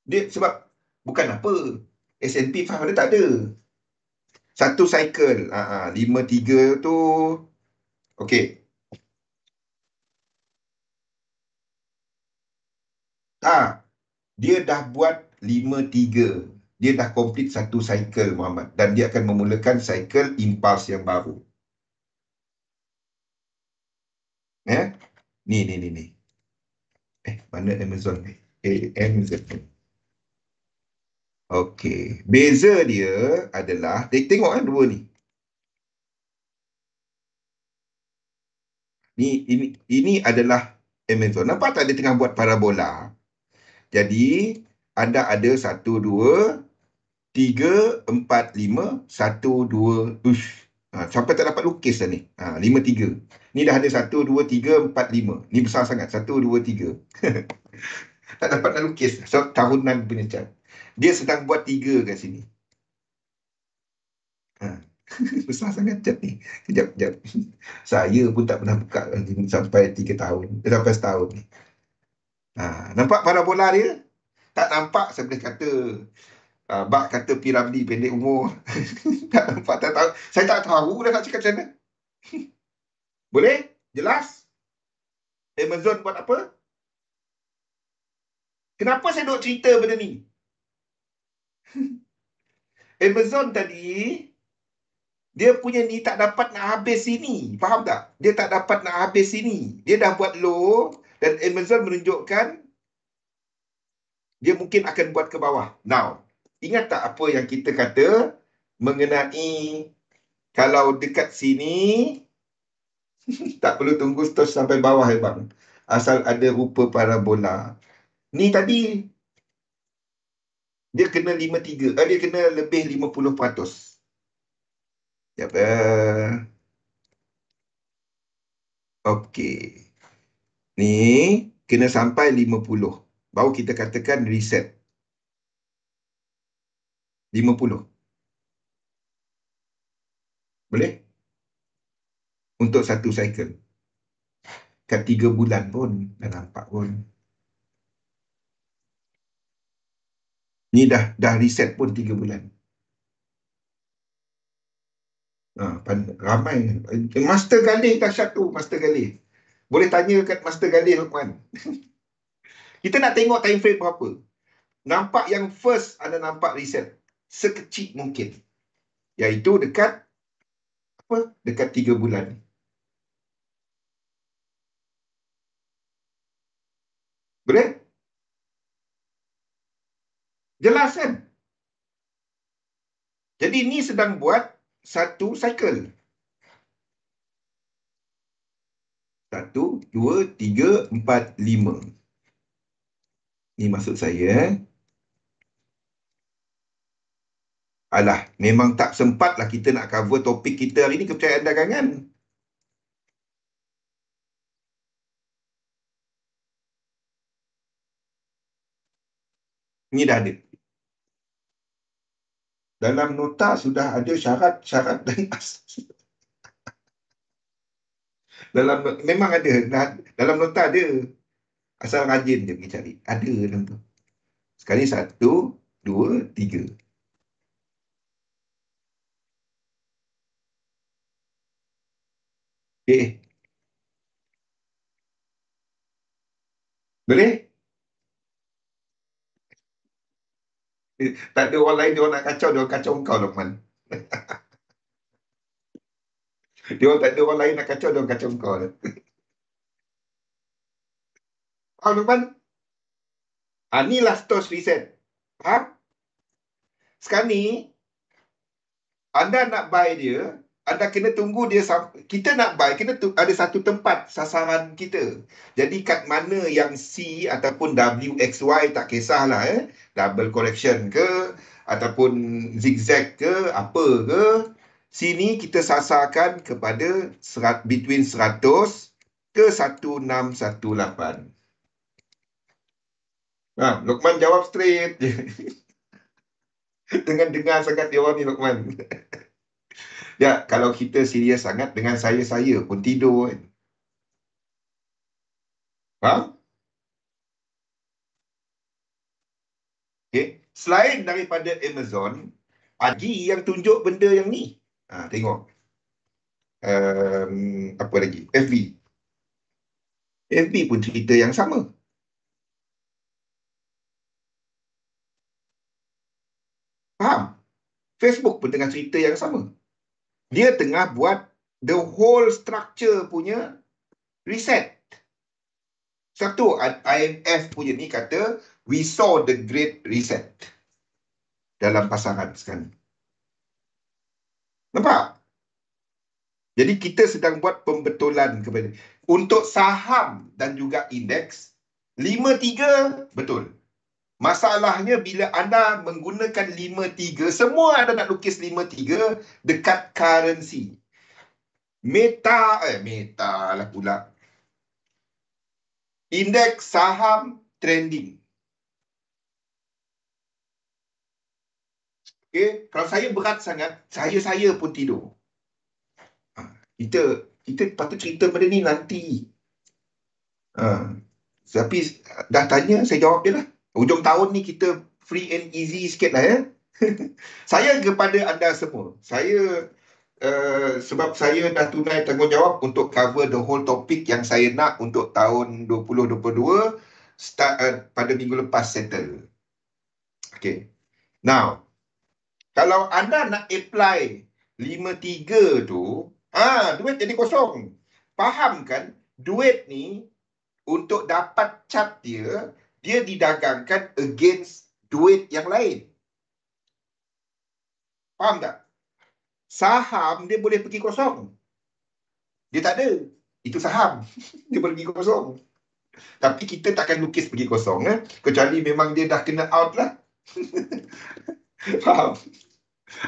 Speaker 1: Dia sebab bukan apa. S&P 500 tak ada. Satu cycle. 53 tu. Okey. Dia dah buat 53. Dia dah complete satu cycle, Muhammad. Dan dia akan memulakan cycle impulse yang baru. Ni. Mana Amazon ni? Amazon. Okey. Beza dia adalah, tengok kan dua ni. Ini adalah Amazon. Nampak tak dia tengah buat parabola? Jadi, anda ada 1, 2, 3, 4, 5, 1, 2, ush. Sampai tak dapat lukis dah ni. 5, 3. Ni dah ada 1, 2, 3, 4, 5. Ni besar sangat. 1, 2, 3. Tak dapat nak lukis. So, tahunan punya cat. Dia sedang buat 3 kat sini. Besar sangat cat ni. Kejap. Saya pun tak pernah buka sampai 3 tahun. Sampai setahun ni. Nampak parabola dia? Tak nampak saya boleh kata Bak kata P. Ramlee pendek umur. Tak nampak, tak tahu. Saya tak tahu dah nak cakap macam mana. Boleh? Jelas? Amazon buat apa? Kenapa saya duk cerita benda ni? Amazon tadi, dia punya ni tak dapat nak habis sini. Faham tak? Dia tak dapat nak habis sini. Dia dah buat low dan Amazon menunjukkan dia mungkin akan buat ke bawah. Now, ingat tak apa yang kita kata mengenai kalau dekat sini tak perlu tunggu terus sampai bawah ya bang. Asal ada rupa parabola. Ni tadi dia kena 53. Dia kena lebih 50%. Sekejap. Okey. Ni kena sampai 50. Baru kita katakan reset. 50. Boleh? Untuk satu cycle. Kat 3 bulan pun dah nampak pun. Ni dah reset pun 3 bulan. Ramai. Master Galih dahsyat tu. Master Galih. Boleh tanya kat Master Galih, Lukman. Kita nak tengok time frame berapa. Nampak yang first anda nampak reset. Sekecil mungkin. Iaitu dekat apa? Dekat 3 bulan. Boleh? Jelas kan? Jadi ni sedang buat satu cycle. 1, 2, 3, 4, 5. Ni maksud saya. Alah, memang tak sempat lah kita nak cover topik kita hari ni, kepercayaan dagangan. Ni dah ada. Dalam nota sudah ada syarat-syarat dan asas. Memang ada. Dalam nota ada. Asal rajin dia pergi cari. Ada dalam tu. Sekali 1, 2, 3. Eh, boleh? Tak ada orang lain, dia orang nak kacau, dia orang kacau kau, Lokman. Dia orang tak ada orang lain nak kacau, dia orang kacau kau. Faham, Lokman? Inilah stores reset. Faham? Sekarang ni, anda nak buy dia, anda kena tunggu dia kita nak buy, kena ada satu tempat sasaran kita. Jadi kat mana yang C ataupun WXY tak kisahlah, double correction ke ataupun zigzag ke apa ke, sini kita sasarkan kepada between 100 ke 1618. Lokman jawab straight je. Dengan dengar sangat dia orang ni, Lokman. Ya, kalau kita serius sangat dengan saya pun tidur kan. Faham? Okay. Selain daripada Amazon, Agi yang tunjuk benda yang ni. Tengok. Apa lagi? FB. FB pun cerita yang sama. Faham? Facebook pun tengah cerita yang sama. Dia tengah buat the whole structure punya reset. Satu, IMF punya ni kata, we saw the great reset dalam pasaran sekarang. Nampak? Jadi kita sedang buat pembetulan kepada untuk saham dan juga indeks 53 betul. Masalahnya bila anda menggunakan 53, semua anda nak lukis 53 dekat currency. Meta lah pula. Indeks saham trending. Okay? Kalau saya berat sangat, saya pun tidur. Kita patut cerita benda ni nanti. Tapi dah tanya, saya jawab je lah. Hujung tahun ni kita free and easy sikit lah ya. Saya kepada anda semua, sebab saya dah tunai tanggungjawab untuk cover the whole topic yang saya nak untuk tahun 2022 start pada minggu lepas settle. Okay. Now, kalau anda nak apply 53 tu, duit jadi kosong. Faham kan? Duit ni untuk dapat chart dia didagangkan against duit yang lain. Faham tak? Saham dia boleh pergi kosong. Dia tak ada. Itu saham. Dia boleh pergi kosong. Tapi kita takkan lukis pergi kosong. Kecuali memang dia dah kena out lah. Faham?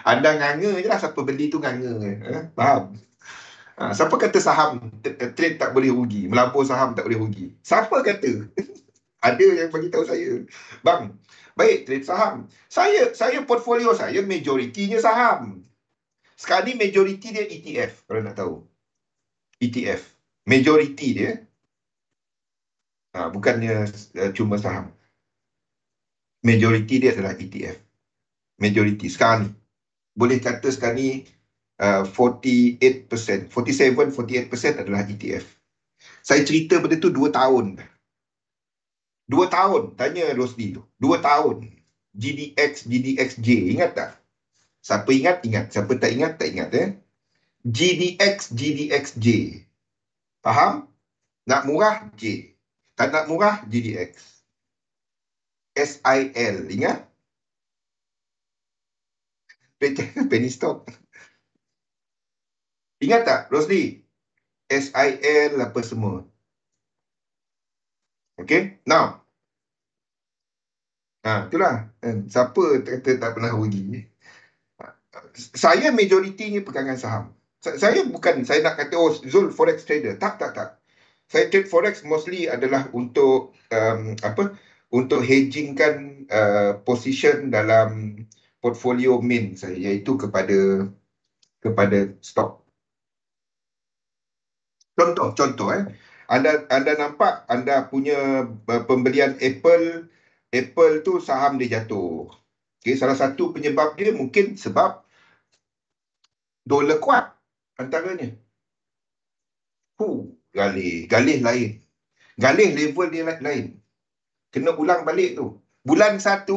Speaker 1: Anda nganga je lah. Siapa beli tu nganga. Faham? Siapa kata saham trade tak boleh rugi? Melabur saham tak boleh rugi? Siapa kata? Ada yang bagi tahu saya. Bang, baik trade saham. Saya portfolio saya majoritinya saham. Sekarang ni majoriti dia ETF, kalau nak tahu. ETF. Majoriti dia bukannya cuma saham. Majoriti dia adalah ETF. Majoriti sekarang ni. Boleh kata sekarang ni 48%, 47-48% adalah ETF. Saya cerita benda tu 2 tahun. 2 tahun. Tanya Rosdi tu. 2 tahun. GDXJ. Ingat tak? Siapa ingat, ingat. Siapa tak ingat, tak ingat. GDXJ. Faham? Nak murah, J. Tak nak murah, GDX. SIL. Ingat? Penny stock. Ingat tak, Rosli? SIL apa semua. Okay? Now. Itulah. Siapa kata tak pernah rugi? Saya majoritinya pegangan saham. Saya nak kata, Zul forex trader. Tak. Saya trade forex mostly adalah untuk untuk hedgingkan position dalam portfolio main saya, iaitu kepada stok. Contoh Anda nampak anda punya pembelian Apple tu saham dia jatuh. Okay, salah satu penyebab dia mungkin sebab dolar kuat antaranya. Galih. Galih lain. Galih level dia lain. Kena ulang balik tu. Bulan 1,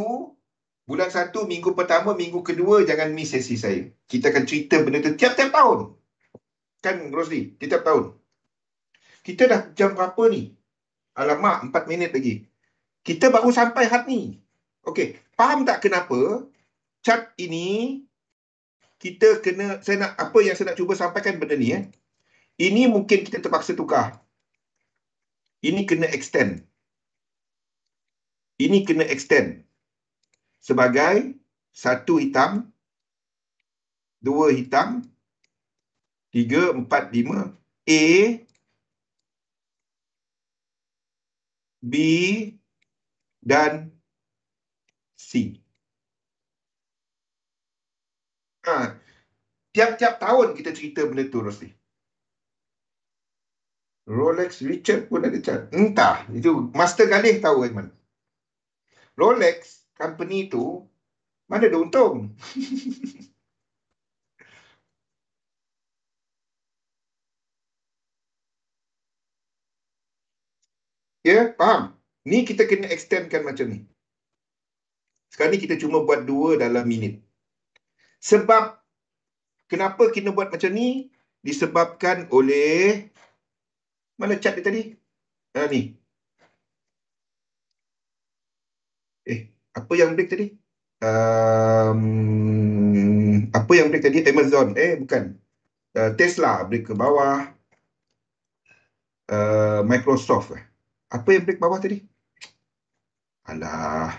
Speaker 1: minggu pertama, minggu kedua, jangan miss sesi saya. Kita akan cerita benda tu tiap-tiap tahun. Kan, Rosli? Tiap-tiap tahun. Kita dah jam berapa ni? Alamak, 4 minit lagi. Kita baru sampai had ni. Okey, faham tak kenapa cat ini kita kena, apa yang saya nak cuba sampaikan benda ni Ini mungkin kita terpaksa tukar. Ini kena extend. Ini kena extend. Sebagai 1 hitam, 2 hitam, 3, 4, 5. A, B dan C. Tiap-tiap tahun kita cerita benda tu, Rosli. Rolex Richard pun ada cat. Entah. Itu Master Galih tahu, Aiman. Rolex, company tu, mana ada untung? Ya, faham? Ni kita kena extendkan macam ni. Sekarang ni kita cuma buat 2 dalam minit. Sebab kenapa kita buat macam ni? Disebabkan oleh mana cat dia tadi? Ni. Apa yang break tadi? Apa yang break tadi? Amazon. Bukan. Tesla break ke bawah. Microsoft. Apa yang break bawah tadi? Alah.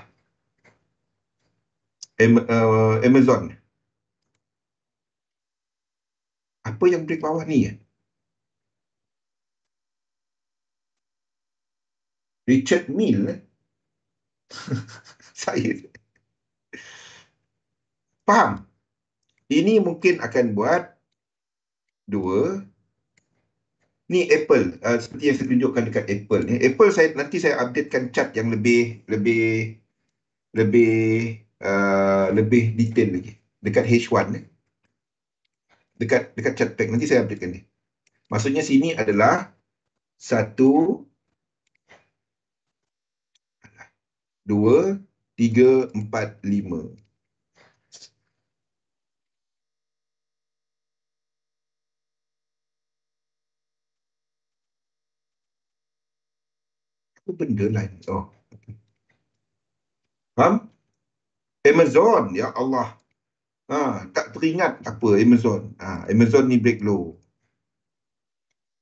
Speaker 1: Amazon. Apa yang break bawah ni? Richard Mille. Saya faham. Ini mungkin akan buat 2. Ni Apple. Seperti yang saya tunjukkan dekat Apple ni. Apple nanti saya updatekan chart yang lebih detail lagi. Dekat H1 ni. Dekat chart pack. Nanti saya updatekan ni. Maksudnya sini adalah 1, 2, 3, 4, 5. Apa benda lain? Faham? Amazon. Ya Allah. Tak teringat apa Amazon. Amazon ni break low.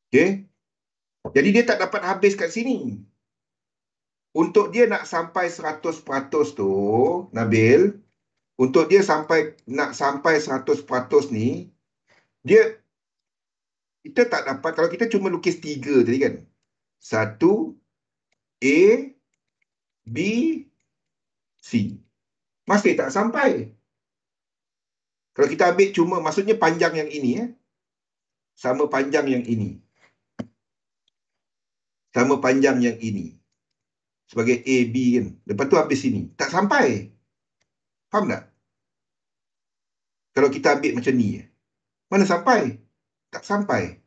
Speaker 1: Okay. Jadi dia tak dapat habis kat sini. Untuk dia nak sampai 100% tu, Nabil, untuk dia nak sampai 100% ni, kita tak dapat, kalau kita cuma lukis 3 tadi kan. 1, A, B, C. Masih tak sampai. Kalau kita ambil cuma, maksudnya panjang yang ini, sama panjang yang ini. Sama panjang yang ini. Sebagai A, B kan. Lepas tu habis sini. Tak sampai. Faham tak? Kalau kita ambil macam ni. Mana sampai? Tak sampai.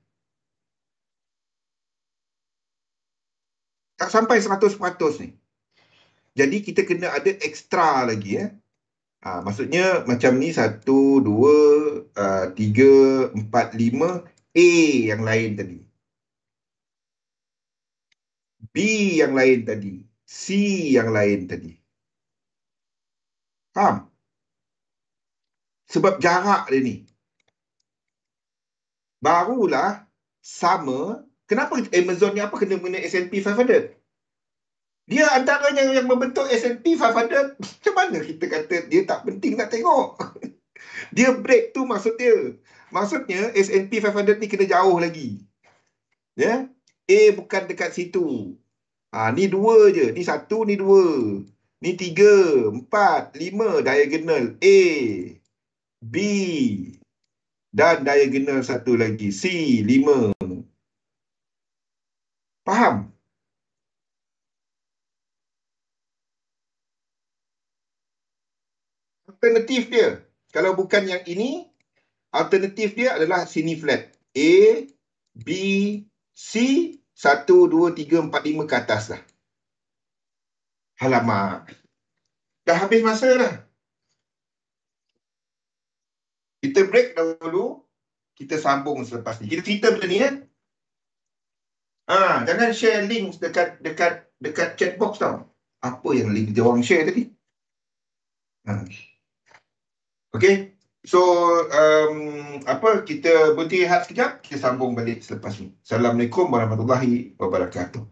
Speaker 1: Tak sampai 100% ni. Jadi kita kena ada ekstra lagi. Maksudnya macam ni 1, 2, 3, 4, 5. A yang lain tadi. B yang lain tadi. C yang lain tadi. Faham? Sebab jarak dia ni. Barulah sama. Kenapa Amazon ni apa kena guna S&P 500? Dia antaranya yang membentuk S&P 500. Macam mana kita kata dia tak penting nak tengok? Dia break tu maksud dia. Maksudnya S&P 500 ni kena jauh lagi. Ya? A bukan dekat situ. Ni 2 je. Ni 1, ni 2. Ni 3, 4, 5 diagonal. A, B, dan diagonal satu lagi. C, 5. Faham? Alternatif dia. Kalau bukan yang ini, alternatif dia adalah sini flat. A, B, C 1, 2, 3, 4, 5 ke atas lah. Alamak. Dah habis masa dah. Kita break dahulu. Kita sambung selepas ni. Kita cerita benda ni kan. Jangan share link dekat chat box tau. Apa yang link dia orang share tadi? Okay. So, kita berhenti rehat sekejap. Kita sambung balik selepas ni. Assalamualaikum warahmatullahi wabarakatuh.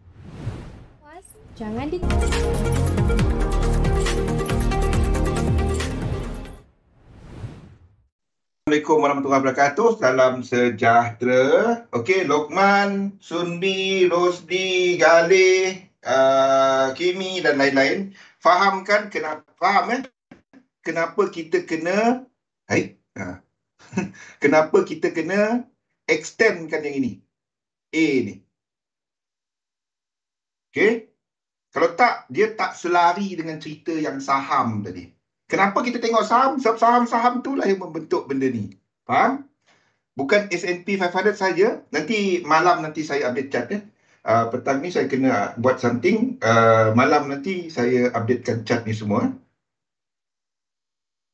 Speaker 2: Jangan di...
Speaker 1: Assalamualaikum warahmatullahi wabarakatuh. Salam sejahtera. Okey, Lokman, Sunbi, Rosdi, Galih, Kimi dan lain-lain. Faham kenapa kita kena kenapa kita kena extendkan yang ini? A ni. Okey. Kalau tak, dia tak selari dengan cerita yang saham tadi. Kenapa kita tengok saham? Sebab saham-saham itulah yang membentuk benda ni. Faham? Bukan S&P 500 saja. Nanti malam saya update chart ya. Petang ni saya kena buat something. Malam nanti saya updatekan chart ni semua.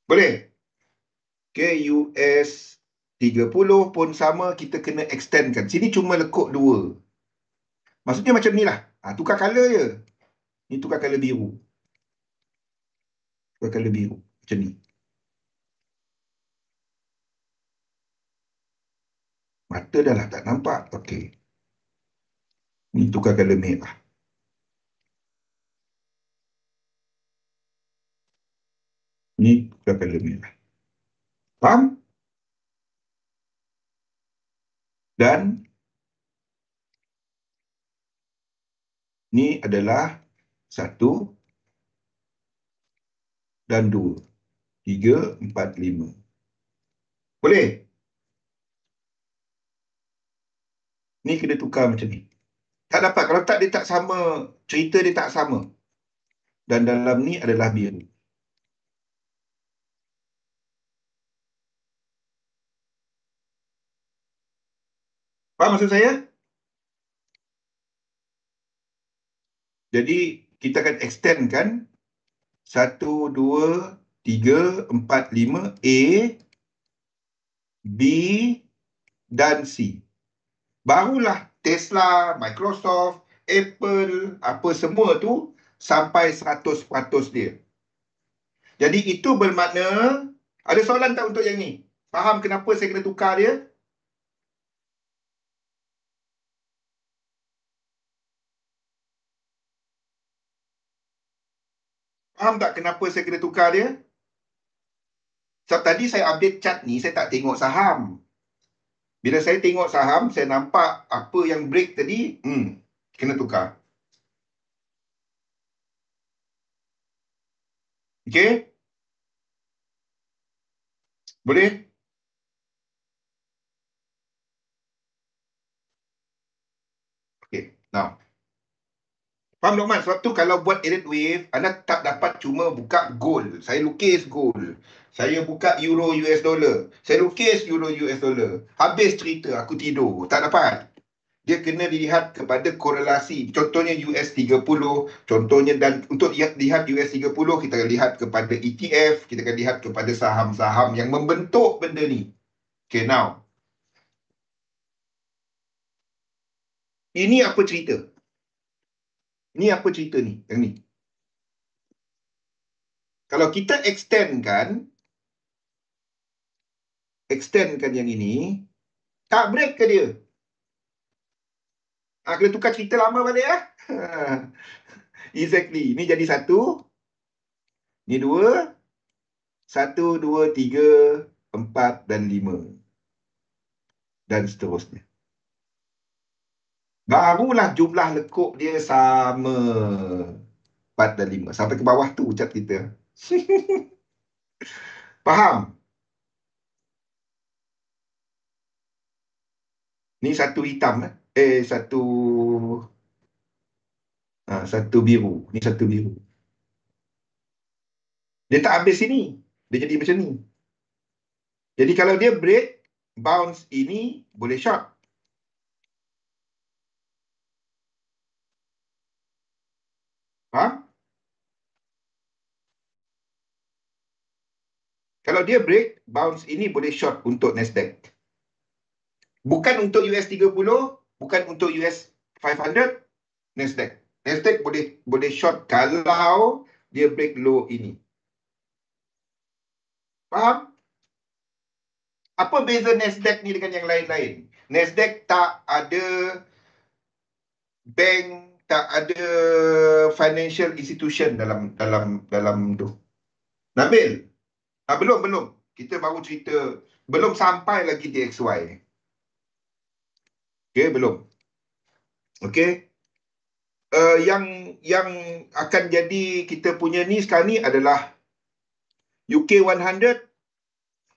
Speaker 1: Boleh? Okay, US 30 pun sama, kita kena extendkan. Sini cuma lekuk 2. Maksudnya macam ni lah. Tukar color je. Ni tukar color biru. Tukar color biru. Macam ni. Mata dah lah tak nampak. Okey. Ni tukar color merah. Ni tukar color merah. Faham? Dan ni adalah 1 dan 2. 3, 4, 5. Boleh? Ni kena tukar macam ni. Tak dapat. Kalau tak, dia tak sama. Cerita dia tak sama. Dan dalam ni adalah biru. Faham maksud saya? Jadi, kita akan extendkan 1, 2, 3, 4, 5 A, B dan C. Barulah Tesla, Microsoft, Apple, apa semua tu sampai 100% dia. Jadi itu bermakna, ada soalan tak untuk yang ni? Faham kenapa saya kena tukar dia? Faham tak kenapa saya kena tukar dia? Sebab tadi saya update chart ni, saya tak tengok saham. Bila saya tengok saham, saya nampak apa yang break tadi, kena tukar. Okey? Boleh? Okey, now. Faham Lokman? Sebab tu kalau buat elite wave, anda tak dapat cuma buka gold. Saya lukis gold. Saya buka euro US dollar. Saya lukis euro US dollar. Habis cerita, aku tidur. Tak dapat. Dia kena dilihat kepada korelasi. Contohnya US 30. Contohnya, dan untuk lihat US 30, kita akan lihat kepada ETF. Kita akan lihat kepada saham-saham yang membentuk benda ni. Okay, now. Ini apa cerita? Ini apa cerita ni? Yang ni. Kalau kita extendkan yang ini, tak break ke dia? Kena tukar cerita lama balik ya. Exactly. Ini jadi 1. Ini 2. 1, 2, 3, 4 dan 5. Dan seterusnya. Barulah jumlah lekuk dia sama. 4 dan 5. Sampai ke bawah tu ucap kita. Faham? Ni satu hitam. Satu biru. Ni satu biru. Dia tak habis sini. Dia jadi macam ni. Jadi kalau dia break, bounce ini boleh short. Ha? Kalau dia break, bounce ini boleh short untuk Nasdaq. Bukan untuk US 30, bukan untuk US 500, Nasdaq. Nasdaq boleh short kalau dia break low ini. Faham? Apa beza Nasdaq ni dengan yang lain-lain? Nasdaq tak ada bank, tak ada financial institution dalam tu. Nabil, belum. Kita baru cerita, belum sampai lagi DXY. Okay, belum. Okay. Yang akan jadi kita punya ni sekarang ni adalah UK 100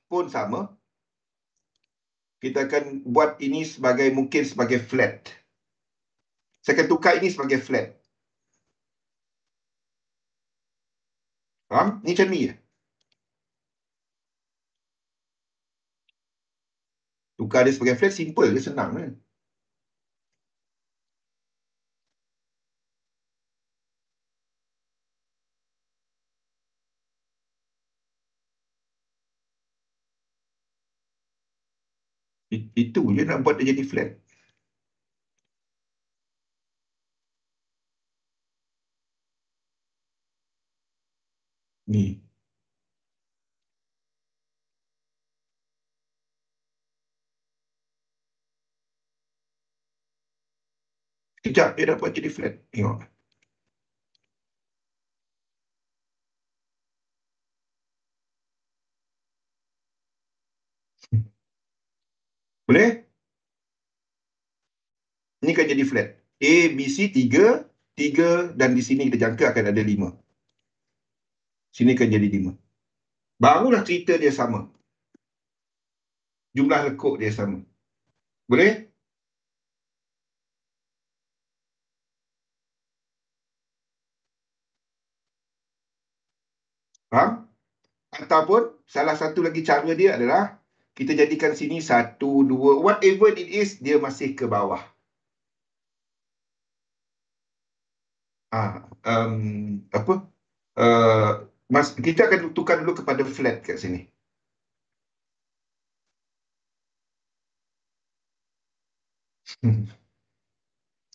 Speaker 1: pun sama. Kita akan buat ini mungkin sebagai flat. Saya akan tukar ini sebagai flat. Faham? Ni macam ni je. Tukar dia sebagai flat, simple dia, senang kan. Itu je nak buat dia jadi flat. Ni. Sekejap dia dah buat jadi flat. Tengok. Boleh? Ni kan jadi flat. A, B, C 3, dan di sini kita jangka akan ada 5. Sini kan jadi 5. Barulah cerita dia sama. Jumlah lekuk dia sama. Boleh? Faham? Ataupun salah satu lagi cara dia adalah kita jadikan sini 1, 2, whatever it is, dia masih ke bawah. Apa? Kita akan tukar dulu kepada flat kat sini.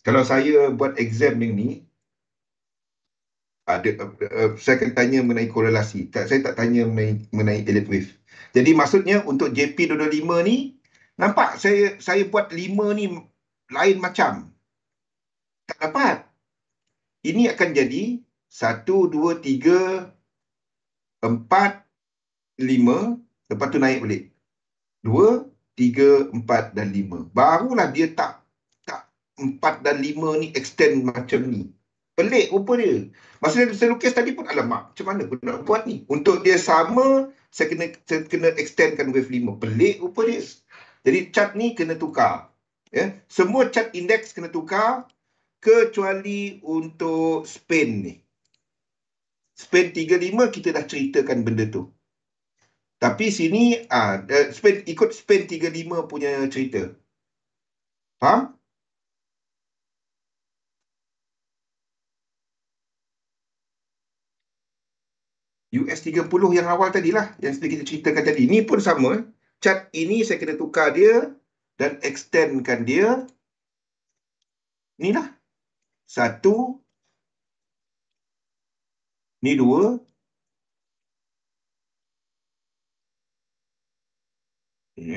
Speaker 1: Kalau saya buat exam ni, saya akan tanya mengenai korelasi. Saya tak tanya mengenai Elliott wave. Jadi maksudnya untuk JP 225 ni, nampak saya buat 5 ni lain macam. Tak dapat. Ini akan jadi 1, 2, 3, 4, 5. Lepas tu naik balik. 2, 3, 4 dan 5. Barulah dia tak 4 dan 5 ni extend macam ni. Pelik rupa dia. Masa saya lukis tadi pun, alamak, macam mana aku nak buat ni? Untuk dia sama, saya kena extendkan wave 5. Pelik rupa dia. Jadi chart ni kena tukar. Ya? Semua chart index kena tukar, kecuali untuk Spain ni. Spain 35 kita dah ceritakan benda tu. Tapi sini Spain, ikut Spain 35 punya cerita. Faham? US 30 yang awal tadilah, yang seperti kita ceritakan tadi. Ini pun sama. Chart ini saya kena tukar dia dan extendkan dia. Ni lah. 1. Ni 2.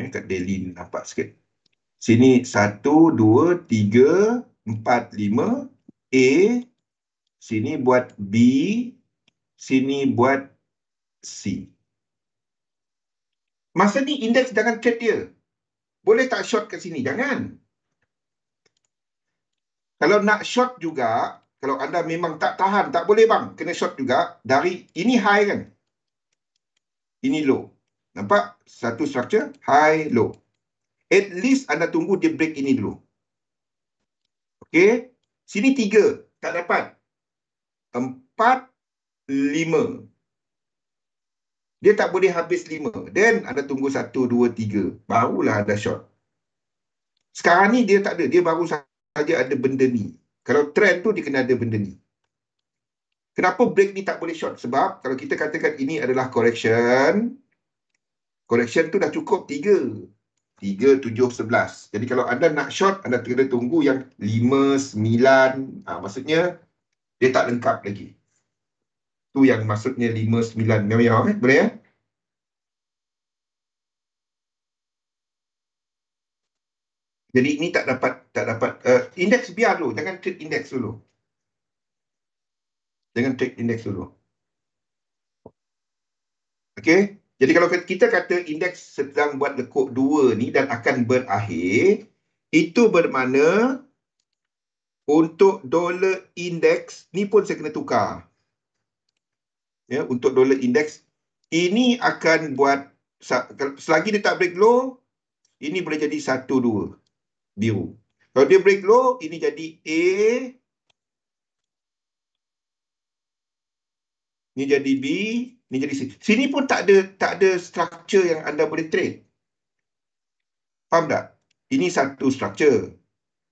Speaker 1: Kat daily ni nampak sikit. Sini 1, 2, 3, 4, 5. A. Sini buat B. Sini buat C. Masa ni indeks jangan trade dia. Boleh tak short kat sini? Jangan. Kalau nak short juga, kalau anda memang tak tahan, tak boleh bang, kena short juga. Dari ini high kan? Ini low. Nampak? Satu structure, high, low. At least anda tunggu dia break ini dulu. Okey? Sini 3, tak dapat. 4, 5. Dia tak boleh habis 5. Then anda tunggu 1, 2, 3. Barulah ada short. Sekarang ni dia tak ada. Dia baru saja ada benda ni. Kalau trend tu dia kena ada benda ni. Kenapa break ni tak boleh short? Sebab kalau kita katakan ini adalah correction tu dah cukup 3, 7, 11. Jadi kalau anda nak short, anda kena tunggu yang 5, 9. Maksudnya dia tak lengkap lagi. Tu yang maksudnya 5, 9. Boleh ya? Jadi ini tak dapat indeks biar dulu, jangan trade indeks dulu. Okey. Jadi kalau kita kata indeks sedang buat lekuk 2 ni dan akan berakhir, itu bermakna untuk dolar indeks ni pun saya kena tukar. Ya, untuk dolar indeks ini akan buat, selagi dia tak break low, ini boleh jadi 1, 2 biru. Kalau dia break low, ini jadi A, ni jadi B, ni jadi C. Sini pun tak ada structure yang anda boleh trade. Faham tak? Ini satu structure.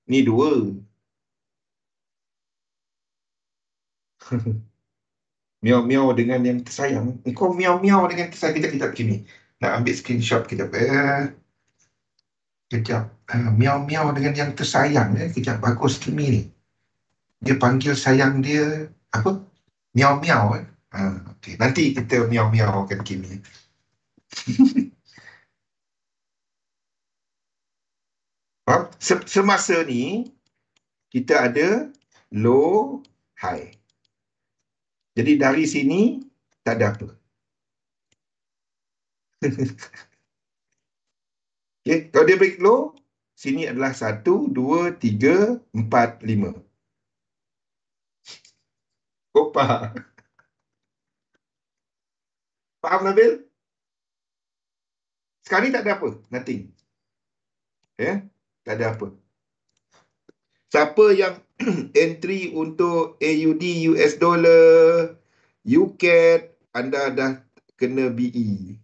Speaker 1: Ni 2. Miau-miau dengan yang tersayang. Kau miau-miau dengan tersayang. Kita begini. Nak ambil screenshot kita. Kejap. Miau-miau dengan yang tersayang. Kejap. Bagus Kimi ni. Dia panggil sayang dia apa? Miau-miau. Okay. Nanti kita miau-miau kan Kimi. Semasa ni kita ada low, high. Jadi dari sini tak ada apa. Okay. Kalau dia break low, sini adalah 1, 2, 3, 4, 5. Faham? Faham Nabil? Sekarang ni tak ada apa. Nothing. Tak ada apa. Siapa yang entry untuk AUD, US dollar, UCAD, anda dah kena BE.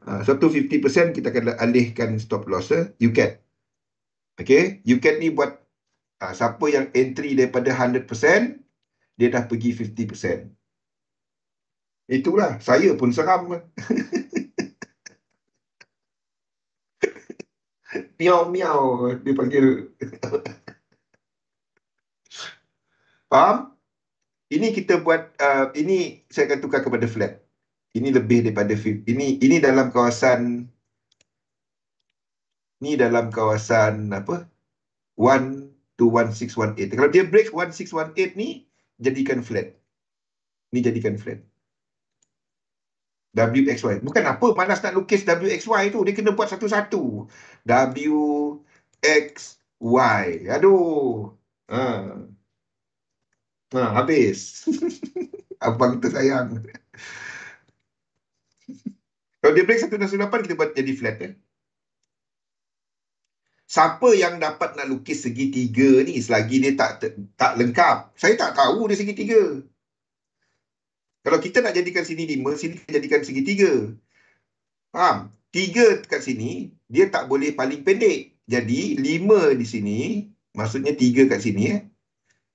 Speaker 1: Sebab tu 50% kita akan alihkan stop loss UCAD. Okay, UCAD ni buat siapa yang entry daripada 100%, dia dah pergi 50%. Itulah, saya pun seram. Miau-miau dia panggil. Faham? Ini kita buat, ini saya akan tukar kepada flat. Ini lebih daripada ini dalam kawasan apa? 1 to 1618. Kalau dia break 1618 ni, jadikan flat. Ni jadikan flat. WXY. Bukan apa malas nak lukis WXY tu. Dia kena buat satu-satu. WXY. Aduh. Habis. Abang tersayang. Kalau dia break 1.8, kita buat jadi flat. Siapa yang dapat nak lukis segitiga ni selagi dia tak lengkap? Saya tak tahu dia segitiga. Kalau kita nak jadikan sini 5, sini jadikan segitiga. Faham? 3 kat sini, dia tak boleh paling pendek. Jadi 5 di sini, maksudnya 3 kat sini.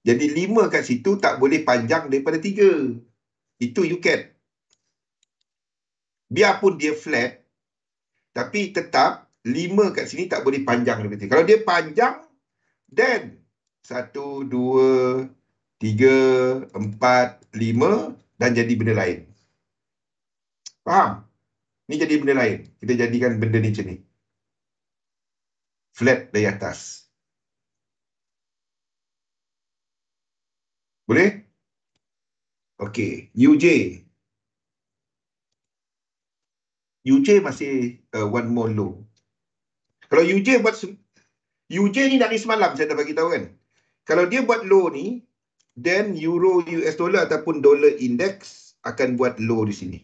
Speaker 1: Jadi 5 kat situ tak boleh panjang daripada 3. Itu UCAD. Biarpun dia flat, tapi tetap 5 kat sini tak boleh panjang daripada 3. Kalau dia panjang, then 1, 2, 3, 4, 5 dan jadi benda lain. Faham? Ni jadi benda lain. Kita jadikan benda ni macam ni. Flat dari atas. Boleh? Okey. UJ masih one more low. Kalau UJ ni dari semalam saya dah bagi tahu kan. Kalau dia buat low ni, then euro US dollar ataupun dollar index akan buat low di sini.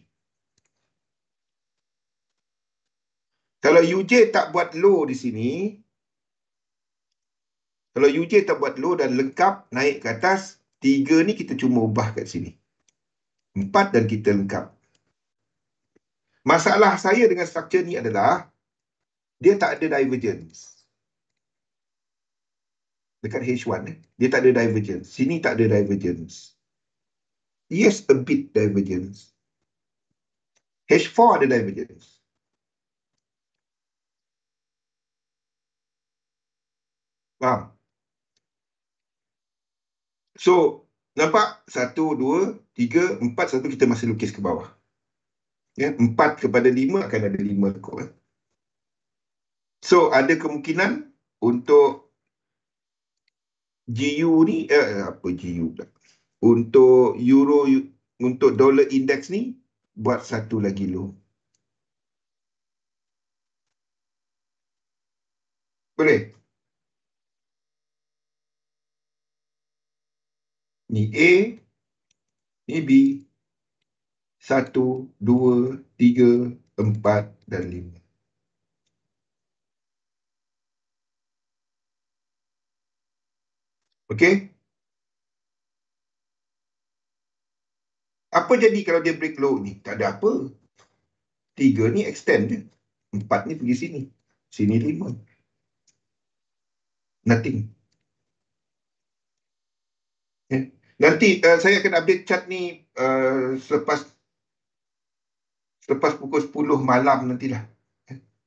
Speaker 1: Kalau UJ tak buat low di sini, kalau UJ tak buat low dan lengkap naik ke atas, 3 ni kita cuma ubah kat sini. 4 dan kita lengkap. Masalah saya dengan structure ni adalah dia tak ada divergence. Dekat H1 dia tak ada divergence. Sini tak ada divergence. Yes, a bit divergence. H4 ada divergence. Faham? So, nampak? 1, 2, 3, 4, 1 kita masih lukis ke bawah. Ya, 4 kepada 5 akan ada 5 lekuk. So, ada kemungkinan untuk GU ni, apa GU pula? Untuk euro, untuk dollar index ni, buat satu lagi low. Boleh? Ni A, ni B. 1, 2, 3, 4 dan 5. Okey? Apa jadi kalau dia break low ni? Tak ada apa. 3 ni extend je. 4 ni pergi sini. Sini 5. Nothing. Nanti saya akan update chart ni selepas pukul 10 malam nantilah.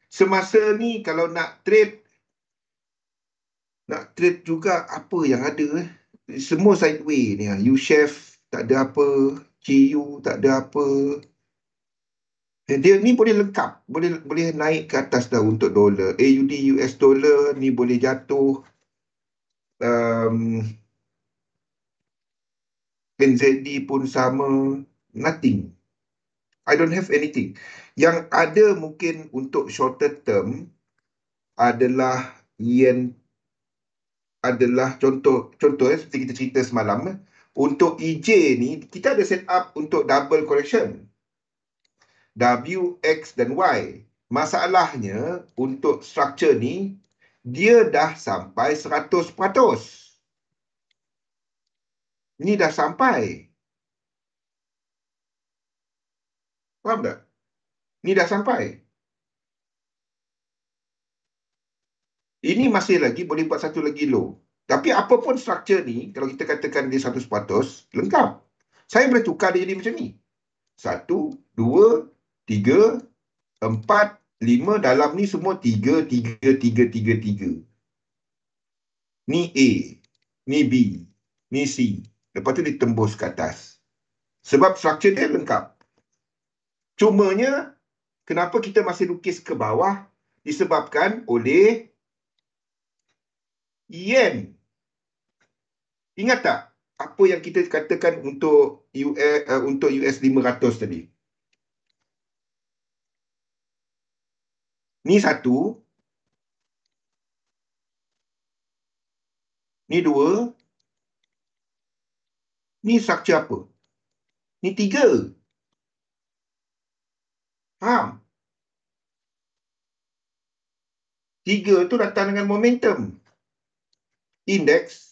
Speaker 1: Semasa ni kalau nak trade juga apa yang ada semua sideway ni. U-Chef tak ada apa, GU tak ada apa. Dia ni boleh lengkap, boleh naik ke atas dah untuk dolar. AUD US dollar ni boleh jatuh. NZD pun sama. Nothing. I don't have anything. Yang ada mungkin untuk shorter term adalah yen, adalah contoh seperti kita cerita semalam. Untuk EJ ni kita ada set up untuk double correction. W, X dan Y. Masalahnya untuk structure ni dia dah sampai 100%. Ni dah sampai. Faham tak? Ni dah sampai. Ini masih lagi boleh buat satu lagi low. Tapi apapun structure ni, kalau kita katakan dia 100%, lengkap. Saya boleh tukar dia jadi macam ni. 1, 2, 3, 4, 5. Dalam ni semua 3, 3, 3, 3, 3. Ni A, ni B, ni C. Lepas tu ditembus ke atas. Sebab structure dia lengkap. Cumanya, kenapa kita masih lukis ke bawah? Disebabkan oleh yen. Ingat tak apa yang kita katakan untuk US 500 tadi? Ni 1, ni 2, ni structure apa? Ni 3. Faham? 3 tu datang dengan momentum. Index.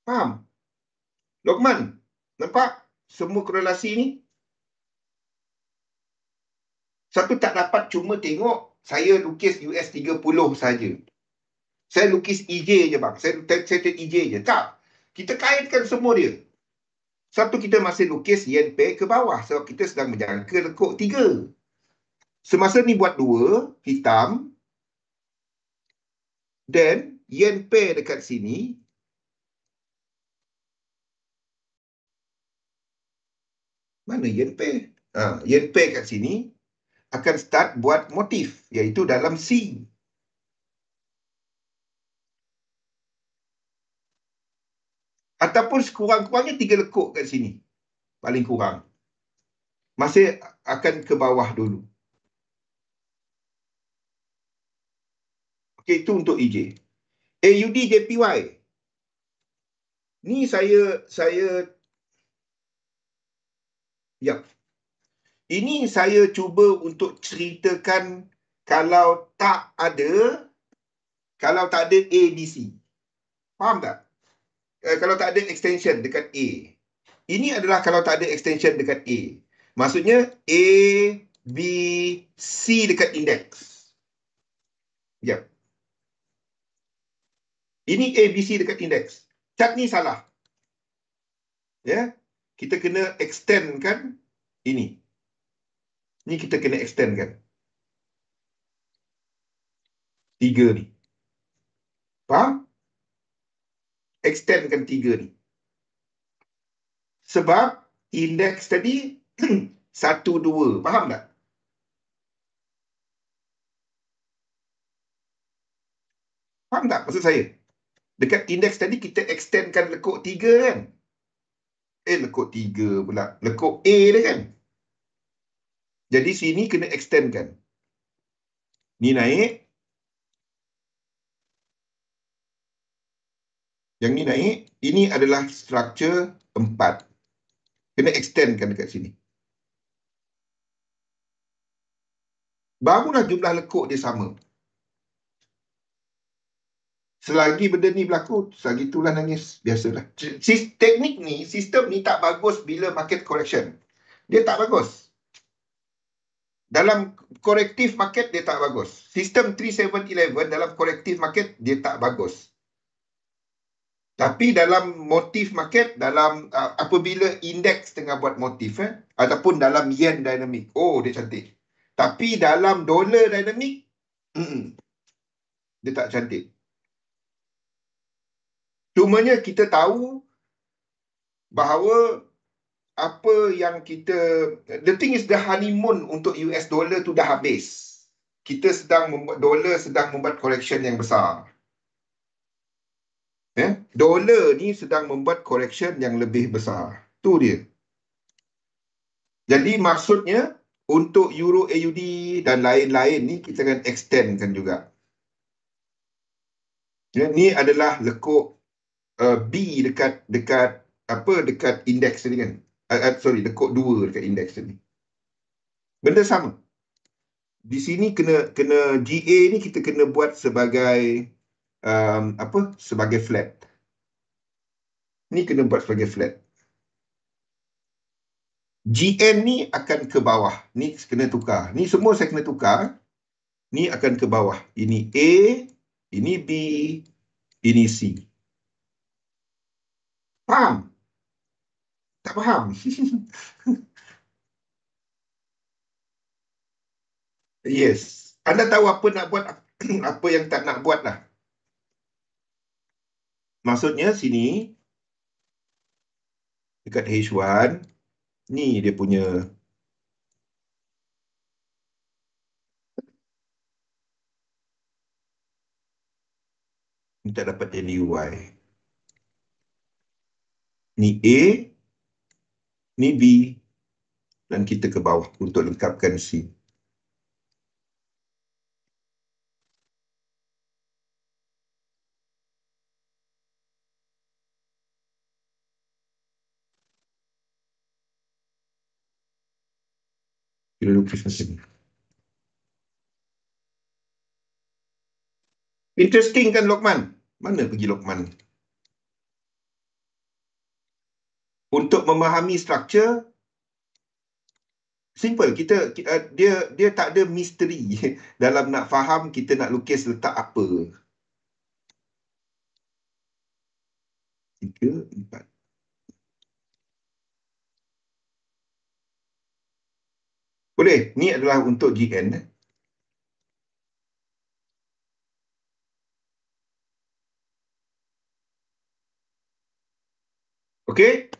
Speaker 1: Faham? Lokman, nampak semua korelasi ni? Satu tak dapat cuma tengok saya lukis US 30 saja. Saya lukis EJ je bang. Saya take EJ je. Tak. Kita kaitkan semua dia. Satu, kita masih lukis yen pair ke bawah. Sebab kita sedang menjangka lekuk 3. Semasa ni buat 2, hitam. Then, yen pair dekat sini. Mana yen pair? Yen pair kat sini akan start buat motif. Iaitu dalam C. Ataupun sekurang-kurangnya 3 lekuk kat sini. Paling kurang. Masih akan ke bawah dulu. Okey, itu untuk EJ. AUD JPY. Ni saya ini saya cuba untuk ceritakan kalau tak ada ABC. Faham tak? Kalau tak ada extension dekat A. Ini adalah kalau tak ada extension dekat A. Maksudnya A, B, C dekat index. Ini A, B, C dekat index. Chart ni salah. Ya, kita kena extend kan ini. Ni kita kena extend kan. 3 ni. Faham? Extend kan 3 ni. Sebab indeks tadi 1, 2. Faham tak? Faham tak maksud saya? Dekat indeks tadi kita extendkan lekuk 3 kan? Lekuk 3 pula. Lekuk A dia kan? Jadi sini kena extendkan. Ni naik. Yang ni naik. Ini adalah structure 4. Kena extendkan dekat sini. Barulah jumlah lekuk dia sama. Selagi benda ni berlaku, selagi itulah nangis. Biasalah. Teknik ni, sistem ni tak bagus bila market correction. Dia tak bagus. Dalam corrective market, dia tak bagus. Sistem 3711 dalam corrective market, dia tak bagus. Tapi dalam motif market, dalam apabila indeks tengah buat motif, ataupun dalam yen dynamic, oh dia cantik. Tapi dalam dollar dynamic, dia tak cantik. Cumanya kita tahu bahawa apa yang kita, the thing is the honeymoon untuk US dollar tu dah habis. Kita sedang membuat, dolar sedang membuat correction yang besar. Dolar ni sedang membuat correction yang lebih besar. Tu dia. Jadi maksudnya untuk Euro AUD dan lain-lain ni kita akan extendkan juga. Ya, ni adalah lekuk B dekat indeks tadi kan. Sorry, lekuk 2 dekat indeks tadi. Benda sama. Di sini kena GA ni kita kena buat sebagai sebagai flat. Ni kena buat sebagai flat. GN ni akan ke bawah. Ni kena tukar. Ni semua saya kena tukar. Ni akan ke bawah. Ini A, ini B, ini C. Faham? Tak faham? Yes. Anda tahu apa nak buat, apa yang tak nak buat lah. Maksudnya sini, dekat H1, ni dia punya ni tak dapat NUY. Ni A, ni B, dan kita ke bawah untuk lengkapkan C. Kita lukis macam ni. Interesting kan Lokman? Mana pergi Lokman? Untuk memahami structure, simple. Dia tak ada misteri dalam nak faham kita nak lukis letak apa. 3, 4. Boleh. Ni adalah untuk GN. Okey?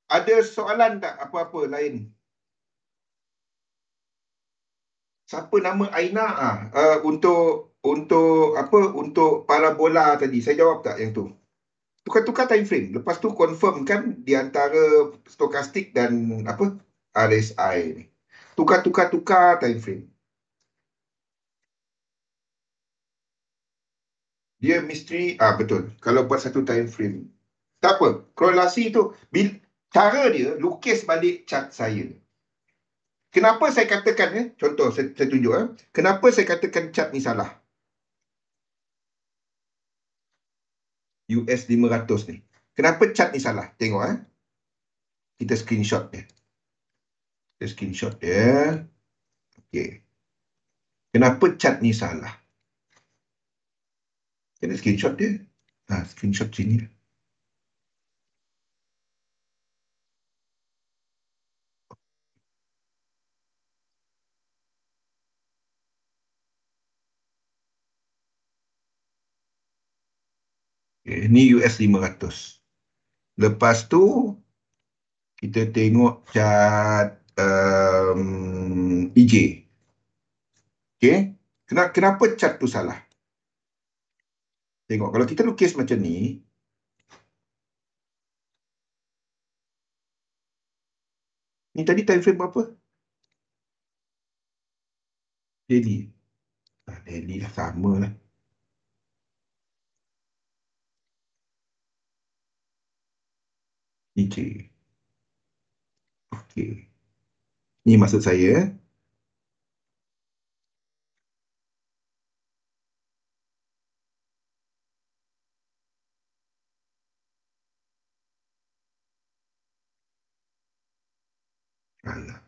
Speaker 1: Ada soalan tak apa-apa lain? Siapa nama Aina? Untuk parabola tadi. Saya jawab tak yang tu? Tukar-tukar time frame. Lepas tu confirm kan di antara stokastik dan RSI ni. Tukar time frame. Dia misteri, betul. Kalau buat satu time frame. Tak apa. Korelasi tu, cara dia lukis balik chart saya. Kenapa saya katakan, contoh saya tunjuk. Kenapa saya katakan chart ni salah? US 500 ni. Kenapa chart ni salah? Tengok. Kita screenshot dia. Kita screenshot dia. Okey. Kenapa chart ni salah? Kita screenshot dia. Screenshot sini. Okay, ni US 500. Lepas tu, kita tengok chart EJ. Okay. Kenapa chart tu salah? Tengok, kalau kita lukis macam ni, ni tadi time frame berapa? Daily. Daily lah, sama lah. EJ. Okay. Ni maksud saya. Alah.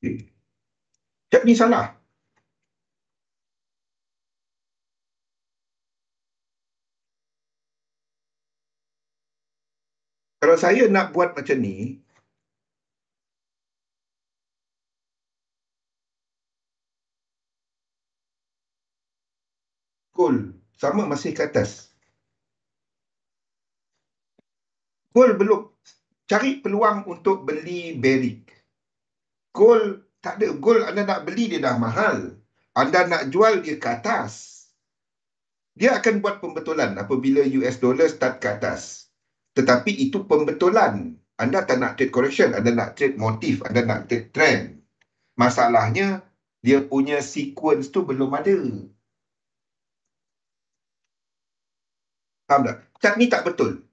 Speaker 1: Okay. Chart ni salah. Kalau saya nak buat macam ni, gold sama masih ke atas. Gold belum. Cari peluang untuk beli bearish. Gold tak ada. Gold anda nak beli dia dah mahal. Anda nak jual dia ke atas. Dia akan buat pembetulan apabila US dollar start ke atas. Tetapi itu pembetulan. Anda tak nak trade correction. Anda nak trade motif. Anda nak trade trend. Masalahnya, dia punya sequence tu belum ada. Faham tak? Chart ni tak betul.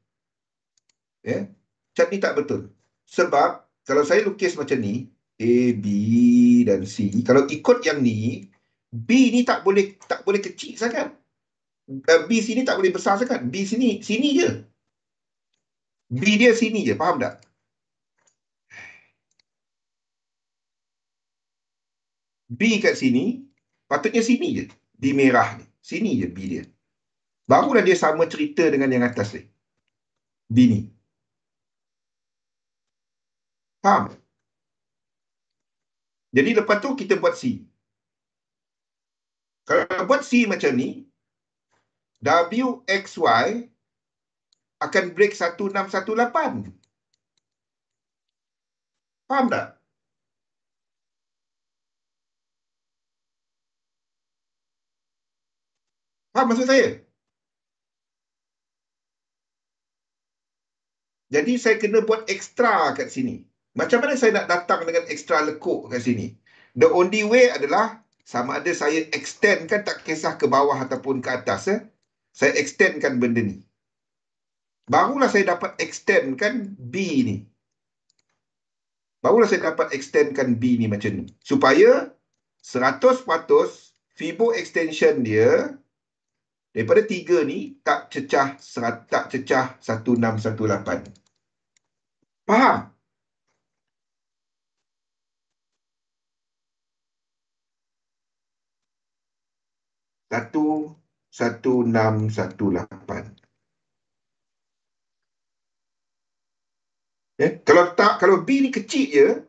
Speaker 1: Ya? Chart ni tak betul. Sebab, kalau saya lukis macam ni, A, B dan C. Kalau ikut yang ni, B ni tak boleh kecil sangat. B sini tak boleh besar sangat. B sini je. B dia sini je. Faham tak? B kat sini, patutnya sini je. B merah ni. Sini je B dia. Barulah dia sama cerita dengan yang atas ni. B ni. Faham? Jadi lepas tu kita buat C. Kalau buat C macam ni, WXY akan break 1618. Faham tak? Faham maksud saya? Jadi saya kena buat ekstra kat sini. Macam mana saya nak datang dengan ekstra lekuk kat sini? The only way adalah sama ada saya extendkan, tak kisah ke bawah ataupun ke atas. Saya extendkan benda ni. Barulah saya dapat extendkan B ni. Barulah saya dapat extendkan B ni macam ni. Supaya 100% Fibo extension dia daripada 3 ni tak cecah 1618. Faham? Satu enam satu lapan. Kalau B ni kecil je,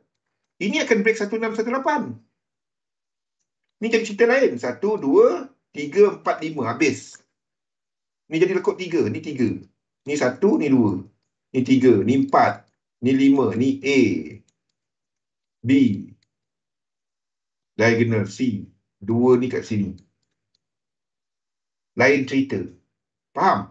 Speaker 1: ini akan break 1618. Ni jadi cerita lain. 1, 2, 3, 4, 5. Habis. Ni jadi lekuk 3. Ni 3. Ni 1, ni 2. Ni 3. Ni 4. Ni 5. Ni A. B. Diagonal C. 2 ni kat sini. Lain cerita. Faham?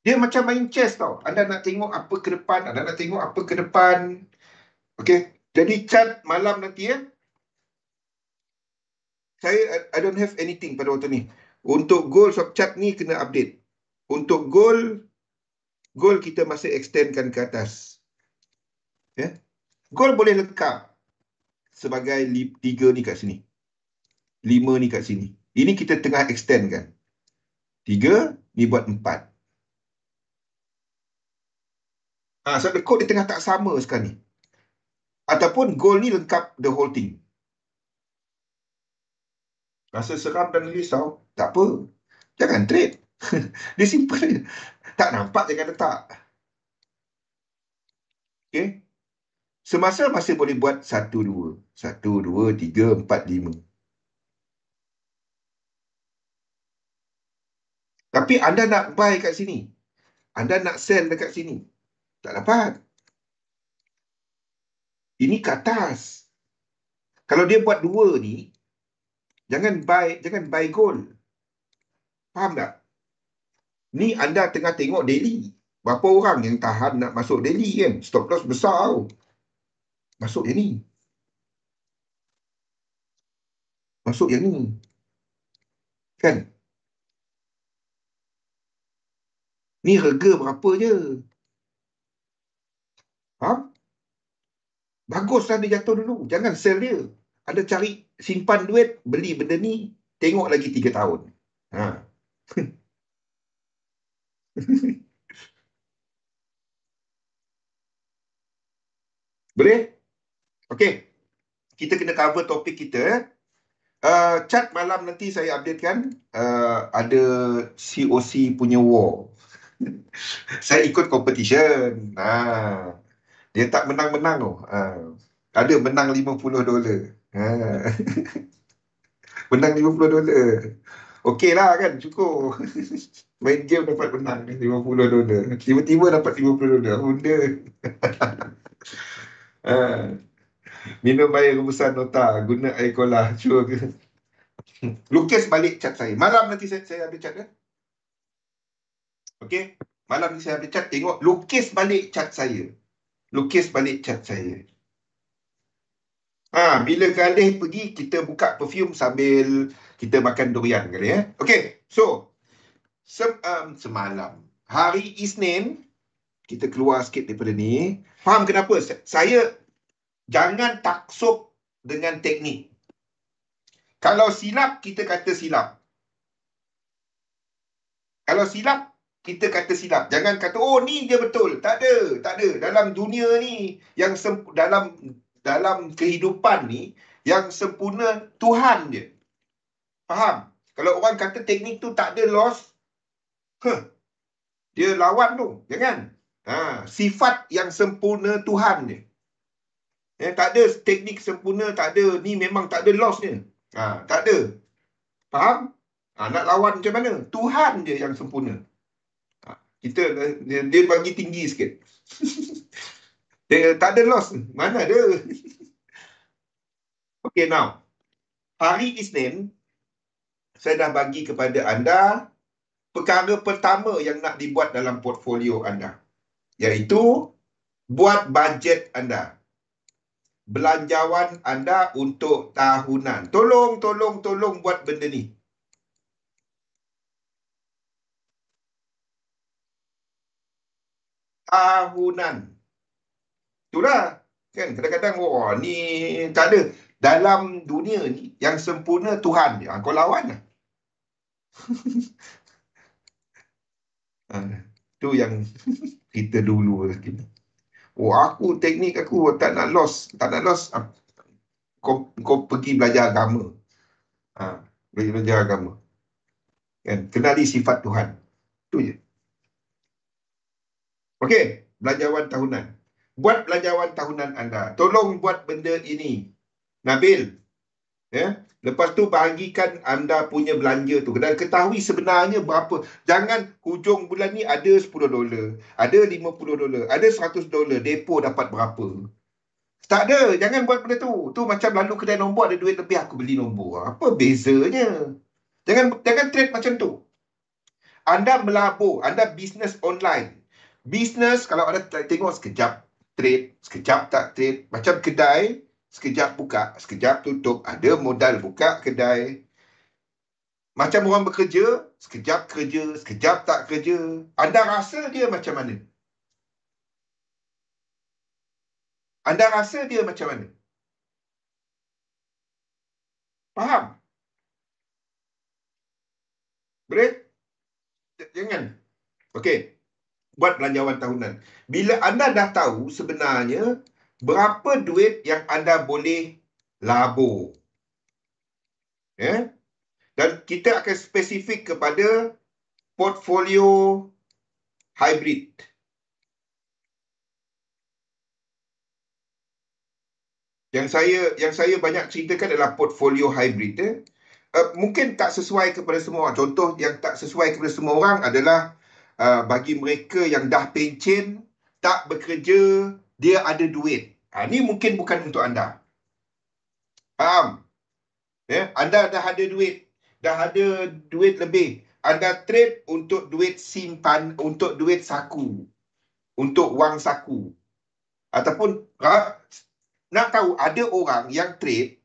Speaker 1: Dia macam main chess tau. Anda nak tengok apa ke depan. Anda nak tengok apa ke depan. Okay. Jadi chart malam nanti I don't have anything pada waktu ni. Untuk gold swap chart ni kena update. Untuk gold kita masih extendkan ke atas. Ya. Gold boleh lengkap sebagai 3 ni kat sini. 5 ni kat sini. Ini kita tengah extend kan. 3 ni buat 4. So the code dia tengah tak sama sekarang ni. Ataupun gold ni lengkap the whole thing. Rasa seram dan risau, tak apa. Jangan trade. Dia simple je. Tak nampak, jangan letak. Okay? Semasa masih boleh buat 1, 2. 1, 2, 3, 4, 5. Tapi anda nak buy kat sini. Anda nak sell dekat sini. Tak dapat. Ini ke atas. Kalau dia buat 2 ni, jangan buy gold. Faham tak? Ni anda tengah tengok daily. Berapa orang yang tahan nak masuk daily kan? Stop loss besar tau. Masuk yang ni. Masuk yang ni. Kan? Ni harga berapa je. Faham? Baguslah dia jatuh dulu. Jangan sell dia. Ada cari simpan duit, beli benda ni, tengok lagi 3 tahun. Ha. Boleh? Okey. Kita kena cover topik kita. Chat malam nanti saya updatekan. Ada COC punya war. Saya ikut competition. Dia tak menang-menang tu. Ada menang $50. Menang $50. Okey lah kan, cukup. Main game dapat menang $50. Tiba-tiba dapat $50. Bunda. Minum air rebusan nota. Guna air kolah. Sure ke? Lukis balik chat saya. Malam nanti saya ada chat ya. Okey. Malam nanti saya ada chat. Tengok. Lukis balik chat saya. Lukis balik chat saya. Bila Galih pergi, kita buka perfume sambil kita makan durian kali ya. Okey. So, semalam. Hari Isnin, kita keluar sikit daripada ni. Faham kenapa? Saya jangan taksub dengan teknik. Kalau silap, kita kata silap. Kalau silap, kita kata silap. Jangan kata, oh ni dia betul. Tak ada. Tak ada. Dalam dunia ni, yang dalam kehidupan ni, yang sempurna Tuhan je. Faham? Kalau orang kata teknik tu tak ada loss, dia lawan tu. Jangan. Sifat yang sempurna Tuhan je. Tak ada teknik sempurna, tak ada. Ni memang tak ada loss dia. Tak ada. Faham? Nak lawan macam mana? Tuhan je yang sempurna. Kita dia bagi tinggi sikit. Dia tak ada loss. Mana ada? Okay, now. Hari Isnin, saya dah bagi kepada anda perkara pertama yang nak dibuat dalam portfolio anda. Iaitu, buat bajet anda. Belanjawan anda untuk tahunan. Tolong buat benda ni. Tahunan. Itulah. Kan, kadang-kadang, ni tak ada. Dalam dunia ni, yang sempurna Tuhan je. Kau lawan lah. Tu yang kita dulu. Aku teknik aku tak nak loss. Tak nak loss. Kau pergi belajar agama. Belajar agama. Kan? Kenali sifat Tuhan. Itu je. Okey, belanjawan tahunan. Buat belanjawan tahunan anda. Tolong buat benda ini. Nabil. Ya. Lepas tu bahagikan anda punya belanja tu. Dan ketahui sebenarnya berapa. Jangan hujung bulan ni ada $10. Ada $50. Ada $100. Depo dapat berapa. Tak ada. Jangan buat benda tu. Tu macam lalu kedai nombor ada duit lebih. Aku beli nombor. Apa bezanya? Jangan trade macam tu. Anda melabur. Anda bisnes online. Bisnes, kalau anda tengok sekejap trade, sekejap tak trade. Macam kedai, sekejap buka, sekejap tutup. Ada modal buka kedai. Macam orang bekerja, sekejap kerja, sekejap tak kerja. Anda rasa dia macam mana? Anda rasa dia macam mana? Faham? Boleh? Jangan. Okey. Buat belanjawan tahunan. Bila anda dah tahu sebenarnya berapa duit yang anda boleh labur. Dan kita akan spesifik kepada portfolio hybrid. Yang saya banyak ceritakan adalah portfolio hybrid. Mungkin tak sesuai kepada semua orang. Contoh yang tak sesuai kepada semua orang adalah bagi mereka yang dah pencen, tak bekerja, dia ada duit. Ini mungkin bukan untuk anda. Faham? Anda dah ada duit lebih. Anda trade untuk duit simpan, untuk duit saku, untuk wang saku. Ataupun nak tahu, ada orang yang trade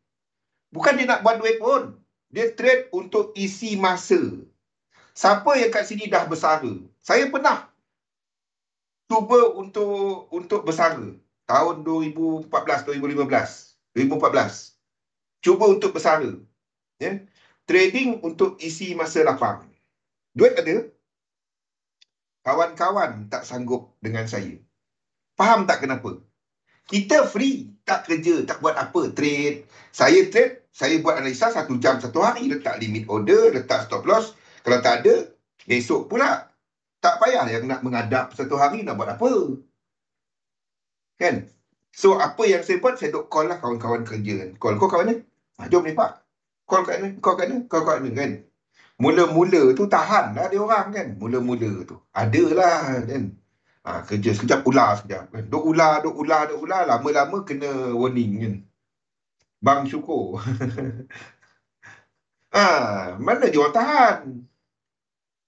Speaker 1: bukan dia nak buat duit pun. Dia trade untuk isi masa. Siapa yang kat sini dah bersara? Saya pernah cuba untuk bersara tahun 2014, 2015, 2014. Cuba untuk bersara. Trading untuk isi masa lapang. Duit ada, kawan-kawan tak sanggup dengan saya. Faham tak kenapa? Kita free, tak kerja, tak buat apa, trade. Saya trade, saya buat analisa 1 jam 1 hari, letak limit order, letak stop loss. Kalau tak ada, besok pula. Tak payah yang nak mengadap 1 hari nak buat apa. Kan? So, apa yang saya buat, saya duk call lah kawan-kawan kerja. Call, kau kat mana? Jom lepak. Call kat mana? Kau kat mana? Kau kat mana? Kan? Mula-mula tu tahan lah dia orang kan. Mula-mula tu. Adalah kan. Kerja sekejap, ular sekejap. Kan? Duk ular. Lama-lama kena warning kan. Bang syukur. Mana dia orang tahan?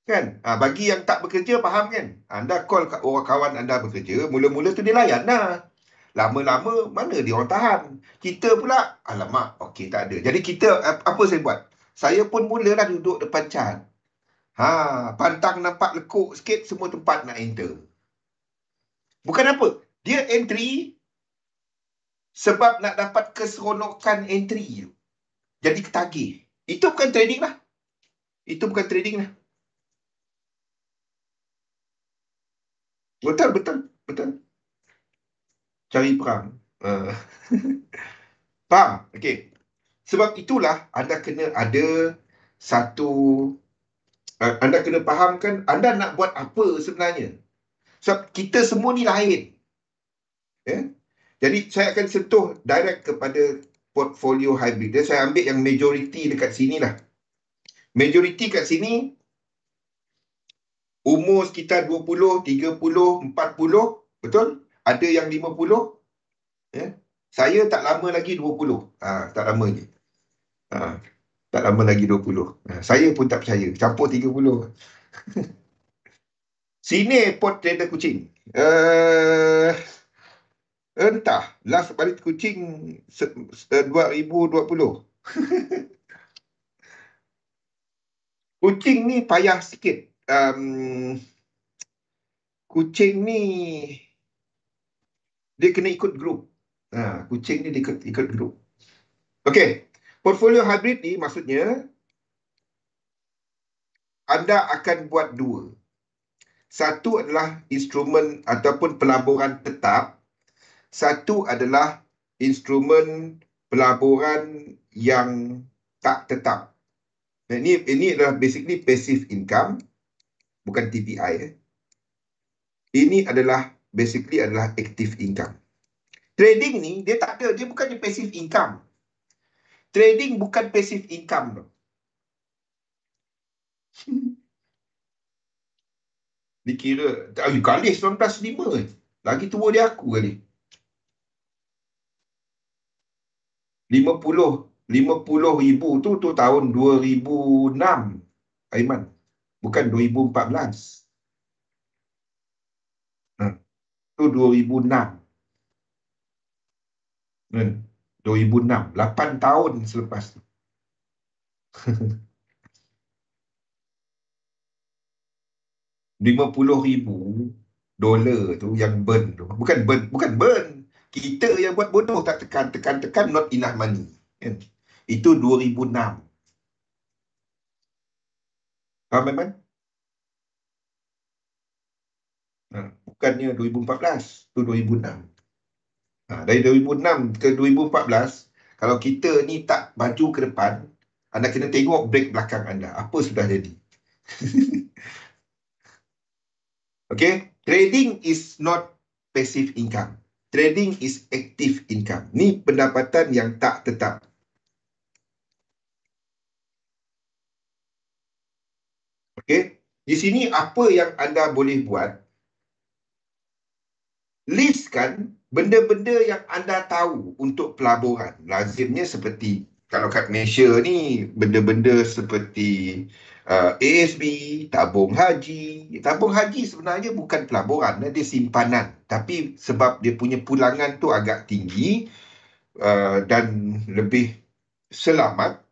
Speaker 1: Kan? Bagi yang tak bekerja, faham kan? Anda call kat orang kawan anda bekerja, mula-mula tu dia layan lah. Lama-lama, mana dia orang tahan? Kita pula, alamak, okey tak ada. Jadi kita, apa saya buat? Saya pun mulalah duduk depan cat. Pantang nampak lekuk sikit, semua tempat nak enter. Bukan apa. Dia entry sebab nak dapat keseronokan entry tu. Jadi ketagih. Itu bukan trading lah. Itu bukan trading lah. Betul. Cari perang. Faham? Okey. Sebab itulah anda kena ada satu, anda kena fahamkan anda nak buat apa sebenarnya. Sebab kita semua ni lain. Jadi saya akan sentuh direct kepada portfolio hybrid. Saya ambil yang majority dekat sini lah. Majority kat sini umur sekitar 20, 30, 40. Betul? Ada yang 50. Saya tak lama lagi 20. Tak lama je. Tak lama lagi 20. Saya pun tak percaya. Campur 30. Sini pot trader kucing. Entah. Last balik kucing 2020. Kucing ni payah sikit. Kucing ni dia kena ikut grup. Kucing ni dia ikut grup. Okey. Portfolio hybrid ni maksudnya anda akan buat 2. Satu adalah instrumen ataupun pelaburan tetap. Satu adalah instrumen pelaburan yang tak tetap. Ini adalah basically passive income, bukan TPI. Ini adalah basically adalah active income. Trading ni dia tak ada, dia bukannya passive income. Trading bukan passive income. Dikira kali 19.5. Lagi tua dia aku kali. 50 ribu tu tahun 2006, Aiman. Bukan 2014. Tu 2006. 2006. 8 tahun selepas tu. 50,000 dolar tu yang burn tu. Bukan burn. Kita yang buat bodoh, tak tekan, not enough money. Itu 2006. Faham, Aiman? Bukannya 2014, tu 2006. Dari 2006 ke 2014, kalau kita ni tak maju ke depan, Anda kena tengok break belakang anda. Apa sudah jadi? Okay? Trading is not passive income. Trading is active income. Ni pendapatan yang tak tetap. Okay? Di sini apa yang anda boleh buat, listkan benda-benda yang anda tahu untuk pelaburan. Lazimnya seperti, kalau kat Malaysia ni, benda-benda seperti ASB, tabung haji. Tabung haji sebenarnya bukan pelaburan, dia simpanan. Tapi sebab dia punya pulangan tu agak tinggi dan lebih selamat,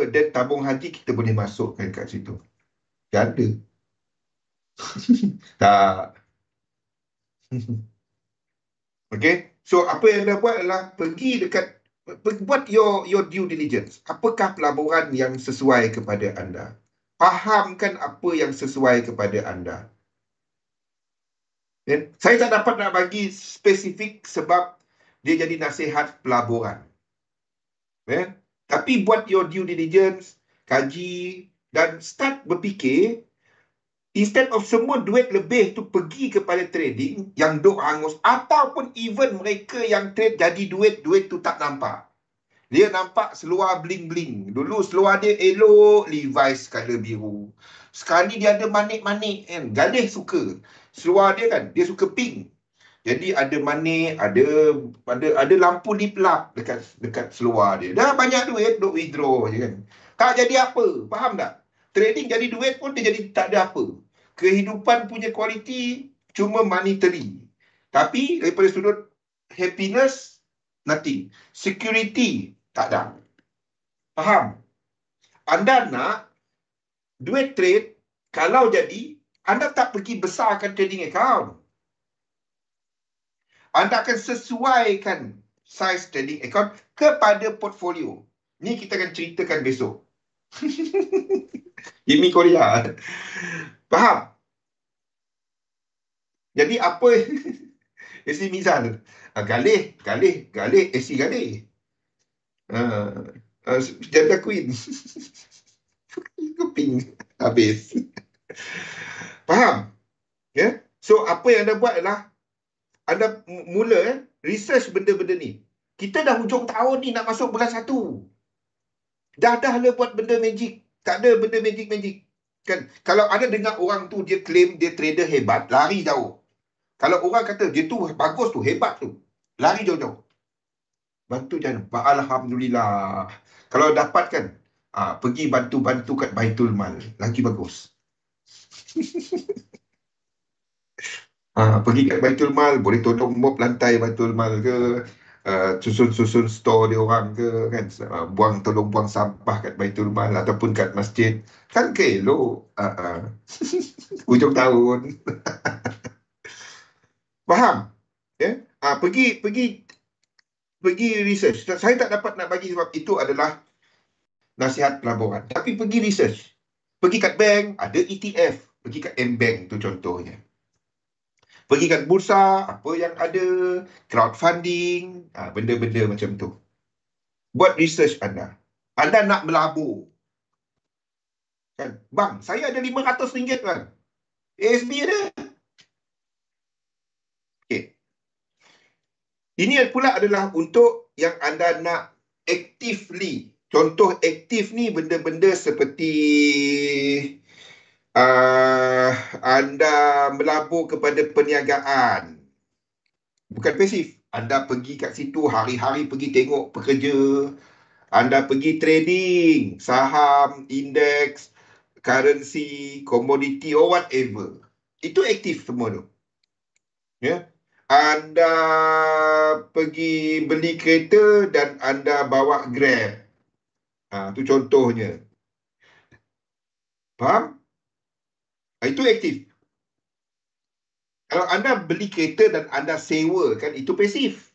Speaker 1: dan tabung haji kita boleh masukkan kat situ. Tak ada. Tak. Okay. So, apa yang anda buat adalah pergi buat your due diligence. Apakah pelaburan yang sesuai kepada anda? Fahamkan apa yang sesuai kepada anda. Saya tak dapat nak bagi spesifik sebab dia jadi nasihat pelaburan. Tapi buat your due diligence, kaji dan start berfikir. Instead of semua duit lebih tu pergi kepada trading yang duk hangus, ataupun even mereka yang trade jadi duit tu tak nampak. Dia nampak seluar bling-bling. Dulu seluar dia elok, Levi's color biru. Sekali dia ada manik-manik kan. Galih suka. Seluar dia kan, dia suka pink. Jadi ada manik, ada lampu lip lap dekat seluar dia. Dah banyak duit, duk withdraw je kan. Tak jadi apa, faham tak? Trading jadi duit pun dia jadi tak ada apa. Kehidupan punya kualiti cuma monetary. Tapi daripada sudut happiness, nothing. Security, tak ada. Faham? Anda nak duit trade, kalau jadi, anda tak pergi besarkan trading account. Anda akan sesuaikan size trading account kepada portfolio. Ni kita akan ceritakan besok. Ini Korea. Faham? Jadi apa AC misal galih, AC galih. Janda Queen. Kuping habis. Faham? Ya? Yeah? So apa yang anda buat adalah anda mula research benda-benda ni. Kita dah hujung tahun ni nak masuk bulan 1. Dah lah buat benda magic. Tak ada benda magic-magic. Kan? Kalau ada dengar orang tu dia claim dia trader hebat, lari jauh. Kalau orang kata dia tu bagus tu, hebat tu, lari jauh-jauh. Bantu jangan. Alhamdulillah. Kalau dapat kan, pergi bantu-bantu kat Baitul Mal. Lagi bagus. Pergi kat Baitul Mal, boleh tolong mop lantai Baitul Mal ke, susun-susun store dia orang ke, kan, tolong buang sampah kat Baitul Mal ataupun kat masjid. Kan ke elok. Hujung tahun. Faham? Ya? Pergi research. Saya tak dapat nak bagi sebab itu adalah nasihat pelaburan. Tapi pergi research. Pergi kat bank, ada ETF. Pergi kat M-Bank tu contohnya. Pergi kat bursa, apa yang ada, crowdfunding, benda-benda macam tu. Buat research anda. Anda nak melabur. Kan? Bang, saya ada RM500 kan. ASB ada. Okay. Ini pula adalah untuk yang anda nak actively. Contoh aktif ni benda-benda seperti anda melabur kepada perniagaan. Bukan pasif. Anda pergi kat situ hari-hari pergi tengok pekerja. Anda pergi trading, saham, indeks, currency, commodity or whatever. Itu aktif semua tu. Ya. Anda pergi beli kereta dan anda bawa Grab. Itu contohnya. Faham? Itu aktif. Kalau anda beli kereta dan anda sewa, kan itu pasif.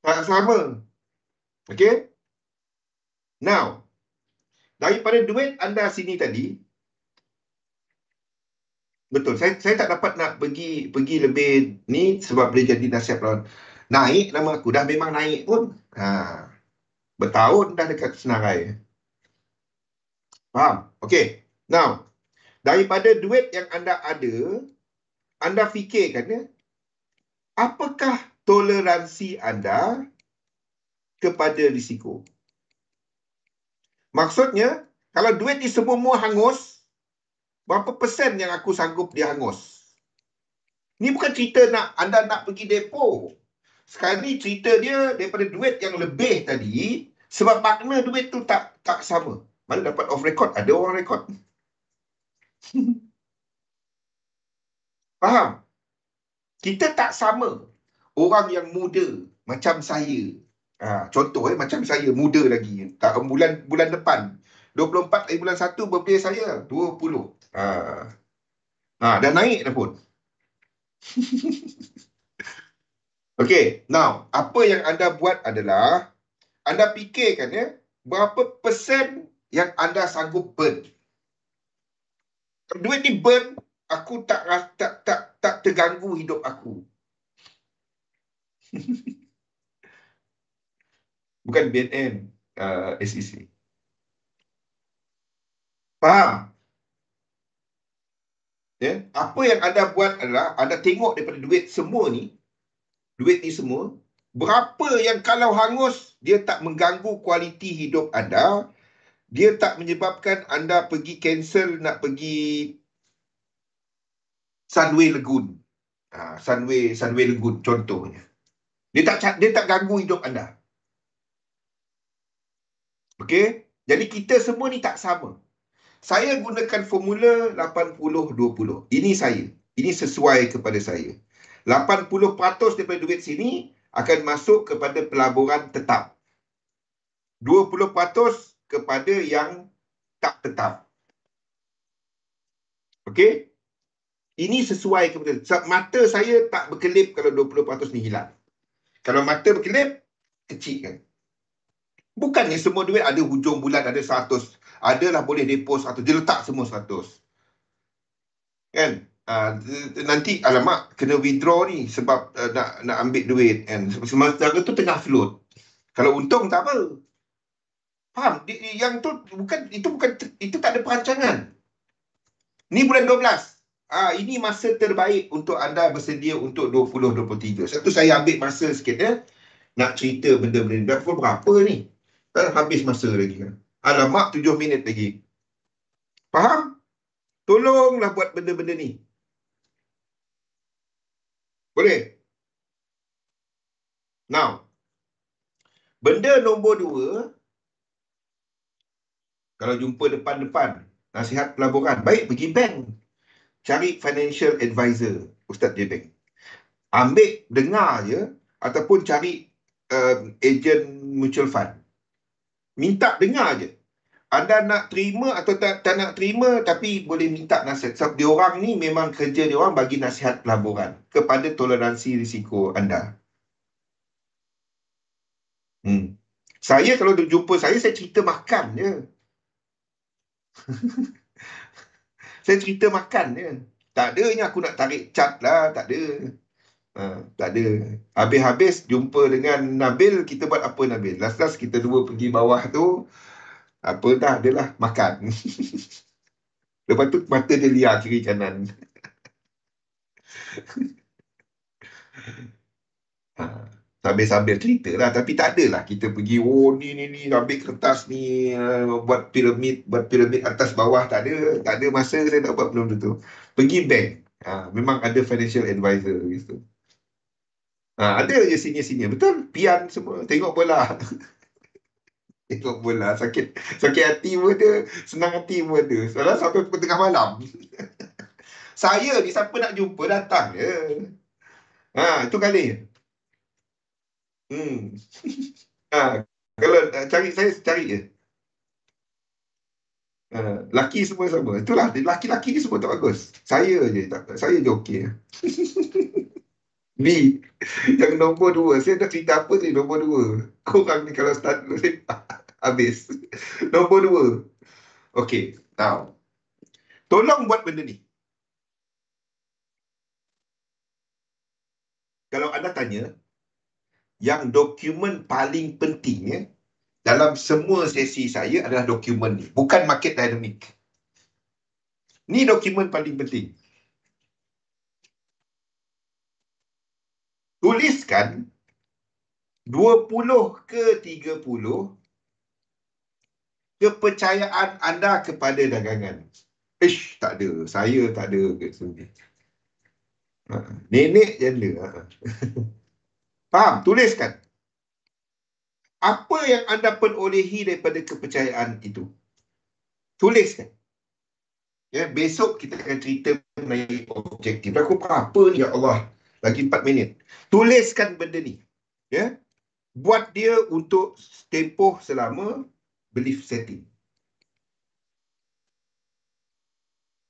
Speaker 1: Tak sama. Okay? Now, daripada duit anda sini tadi, betul, saya tak dapat nak pergi lebih ni sebab boleh jadi nasihat lawan. Naik nama aku. Dah memang naik pun. Bertahun dah dekat senarai. Faham? Okay. Now, daripada duit yang anda ada, anda fikirkan ya, apakah toleransi anda kepada risiko? Maksudnya, kalau duit ni semua hangus, berapa persen yang aku sanggup dia hangus? Ni bukan cerita anda nak pergi depo. Sekarang ni cerita dia daripada duit yang lebih tadi, sebab makna duit tu tak sama. Mana dapat off record? Ada orang record. Faham? Kita tak sama. Orang yang muda macam saya. Contoh macam saya muda lagi. Tak bulan depan 24 bulan 1 birthday saya 20. Dah naik dah pun. Okay, now apa yang anda buat adalah anda fikirkan ya, berapa persen yang anda sanggup burn. Duit ni burn, aku tak terganggu hidup aku. Bukan BNN, SEC. Faham? Ya, apa yang anda buat adalah anda tengok daripada duit semua ni, duit ni semua, berapa yang kalau hangus dia tak mengganggu kualiti hidup anda, dia tak menyebabkan anda pergi cancel nak pergi Sunway Lagoon. Sunway Lagoon contohnya. Dia tak ganggu hidup anda. Okey? Jadi kita semua ni tak sama. Saya gunakan formula 80-20. Ini saya. Ini sesuai kepada saya. 80% daripada duit sini akan masuk kepada pelaburan tetap. 20% kepada yang tak tetap. Okey? Ini sesuai kepada... Mata saya tak berkelip kalau 20% ni hilang. Kalau mata berkelip, kecil kan? Bukannya semua duit ada hujung bulan ada 100. Adalah boleh depo 100. Dia letak semua 100. Kan? Nanti alamak kena withdraw ni sebab nak ambil duit kan. Semasa tu tengah float. Kalau untung tak apa. Faham? Yang tu itu tak ada perancangan. Ni bulan 12. Ini masa terbaik untuk anda bersedia untuk 2023. Satu saya ambil masa sikit ya. Nak cerita benda-benda ni. Dah berapa ni? Habis masa lagi kan. Alamak 7 minit lagi. Faham? Tolonglah buat benda-benda ni. Boleh? Now, benda nombor 2, kalau jumpa depan-depan, nasihat pelaburan, baik pergi bank. Cari financial advisor, Ustaz di bank. Ambil, dengar je, ataupun cari agent mutual fund. Minta dengar je. Anda nak terima atau tak nak terima, tapi boleh minta nasihat. Sebab diorang ni memang kerja diorang bagi nasihat pelaburan kepada toleransi risiko anda. Saya kalau jumpa saya cerita makan je. Saya cerita makan je. Tak adanya aku nak tarik cat lah. Tak ada. Tak ada. Habis-habis jumpa dengan Nabil, kita buat apa Nabil? Last-last kita dua pergi bawah tu. Apa dah, adalah makan. Lepas tu mata dia liar kiri kanan. Sambil-sambil cerita lah. Tapi tak adalah kita pergi, ni, ambil kertas ni, buat piramid atas bawah. Tak ada. Tak ada masa saya nak buat benda tu. Pergi bank. Memang ada financial advisor gitu. Ada je senior-senior. Betul? Pian semua. Tengok bola. Tengok bola. Sakit hati pun ada. Senang hati pun ada. Soalnya sampai pukul tengah malam. Saya ni siapa nak jumpa datang je. Itu kali. Kalau cari saya, cari je. Laki semua sama. Itulah, laki-laki ni semua tak bagus. Saya je tak. Saya je okey. Ni, yang nombor 2. Saya nak cerita apa ni nombor 2. Korang ni kalau start habis. Nombor 2. Okey, now. Tolong buat benda ni. Kalau anda tanya, yang dokumen paling penting dalam semua sesi saya adalah dokumen ni. Bukan market dynamic. Ni dokumen paling penting. Tuliskan 20 ke 30 kepercayaan anda kepada dagangan. Tak ada. Saya tak ada. Nenek je ada. Faham? Tuliskan. Apa yang anda perolehi daripada kepercayaan itu? Tuliskan. Ya, besok kita akan cerita mengenai objektif. Aku apa ni, ya Allah? Lagi 4 minit. Tuliskan benda ni. Ya. Buat dia untuk tempoh selama belief setting.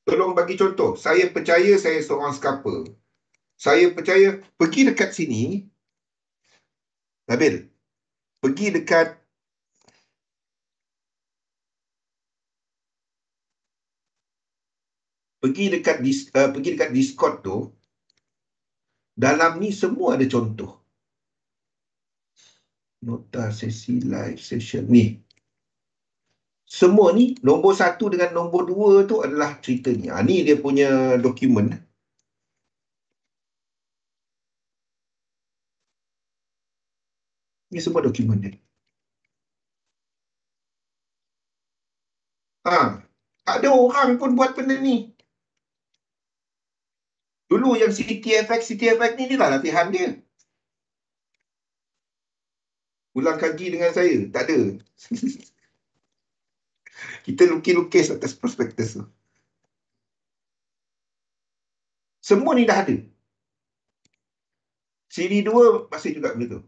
Speaker 1: Tolong bagi contoh. Saya percaya saya seorang scalper. Saya percaya, pergi dekat sini, Nabil, pergi dekat Discord tu, dalam ni semua ada contoh. Nota sesi live session ni. Semua ni, nombor 1 dengan nombor 2 tu adalah cerita ni. Ni dia punya dokumen. Ni semua dokumen dia. Tak ada orang pun buat benda ni. Dulu yang CTFX ni lah latihan dia. Ulang kaji dengan saya. Tak ada. Kita lukis-lukis atas prospektus tu. Semua ni dah ada. Siri 2 masih juga benda tu.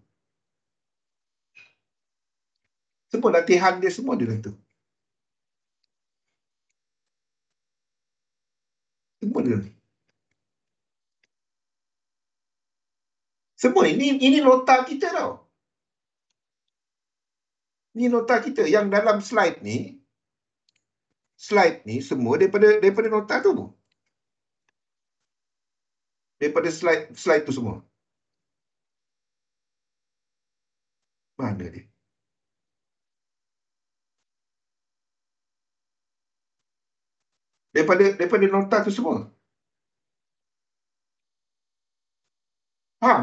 Speaker 1: Semua latihan dia semua ada tu. Semua ada. Semua ini nota kita tau. Ini nota kita. Yang dalam slide ni semua daripada nota tu. Daripada slide tu semua. Mana dia? Daripada nota tu semua.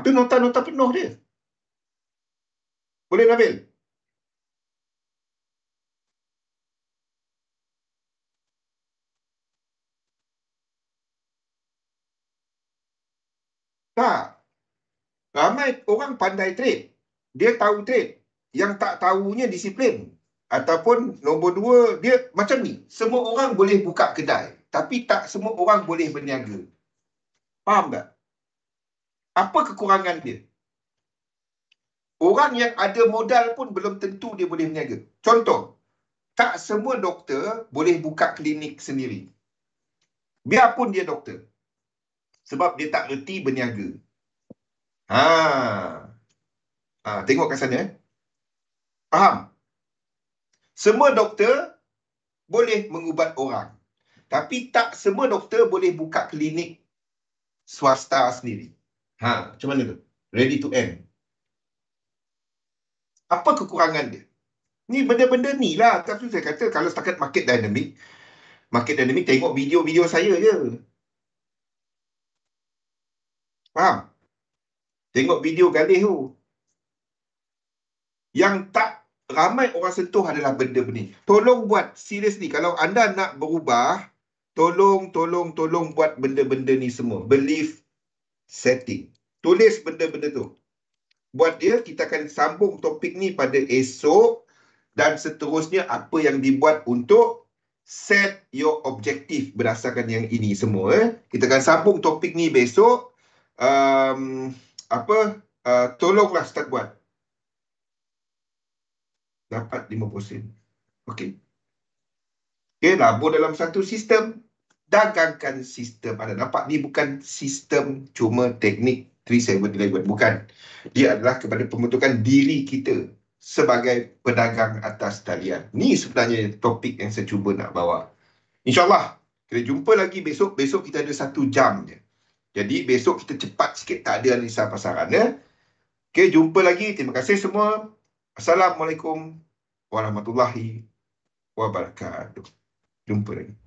Speaker 1: Tu nota-nota penuh dia. Boleh, Nabil? Tak. Ramai orang pandai trade. Dia tahu trade. Yang tak tahunya disiplin. Ataupun nombor 2, dia macam ni. Semua orang boleh buka kedai. Tapi tak semua orang boleh berniaga. Faham tak? Apa kekurangan dia? Orang yang ada modal pun belum tentu dia boleh berniaga. Contoh, tak semua doktor boleh buka klinik sendiri. Biarpun dia doktor. Sebab dia tak reti berniaga. Tengok kat sana. Faham? Semua doktor boleh mengubat orang. Tapi tak semua doktor boleh buka klinik swasta sendiri. Macam mana tu? Ready to end. Apa kekurangan dia? Ni benda-benda ni lah. Tapi saya kata kalau setakat market dynamic tengok video-video saya je. Faham? Tengok video Galih tu. Yang tak ramai orang sentuh adalah benda-benda ni. Tolong buat, seriously. Kalau anda nak berubah, tolong buat benda-benda ni semua. Belief setting. Tulis benda-benda tu. Buat dia, kita akan sambung topik ni pada esok. Dan seterusnya apa yang dibuat untuk set your objective berdasarkan yang ini semua. Kita akan sambung topik ni besok. Tolonglah start buat. Dapat 50 sen. Okey. Okey, labur dalam satu sistem. Dagangkan sistem. Anda nampak ni bukan sistem cuma teknik 3711. Bukan. Dia adalah kepada pembentukan diri kita sebagai pedagang atas talian. Ni sebenarnya topik yang saya cuba nak bawa. InsyaAllah, kita jumpa lagi besok. Besok kita ada 1 jam je. Jadi besok kita cepat sikit, tak ada analisa pasaran. Okey, jumpa lagi. Terima kasih semua. Assalamualaikum warahmatullahi wabarakatuh. Jumpa lagi.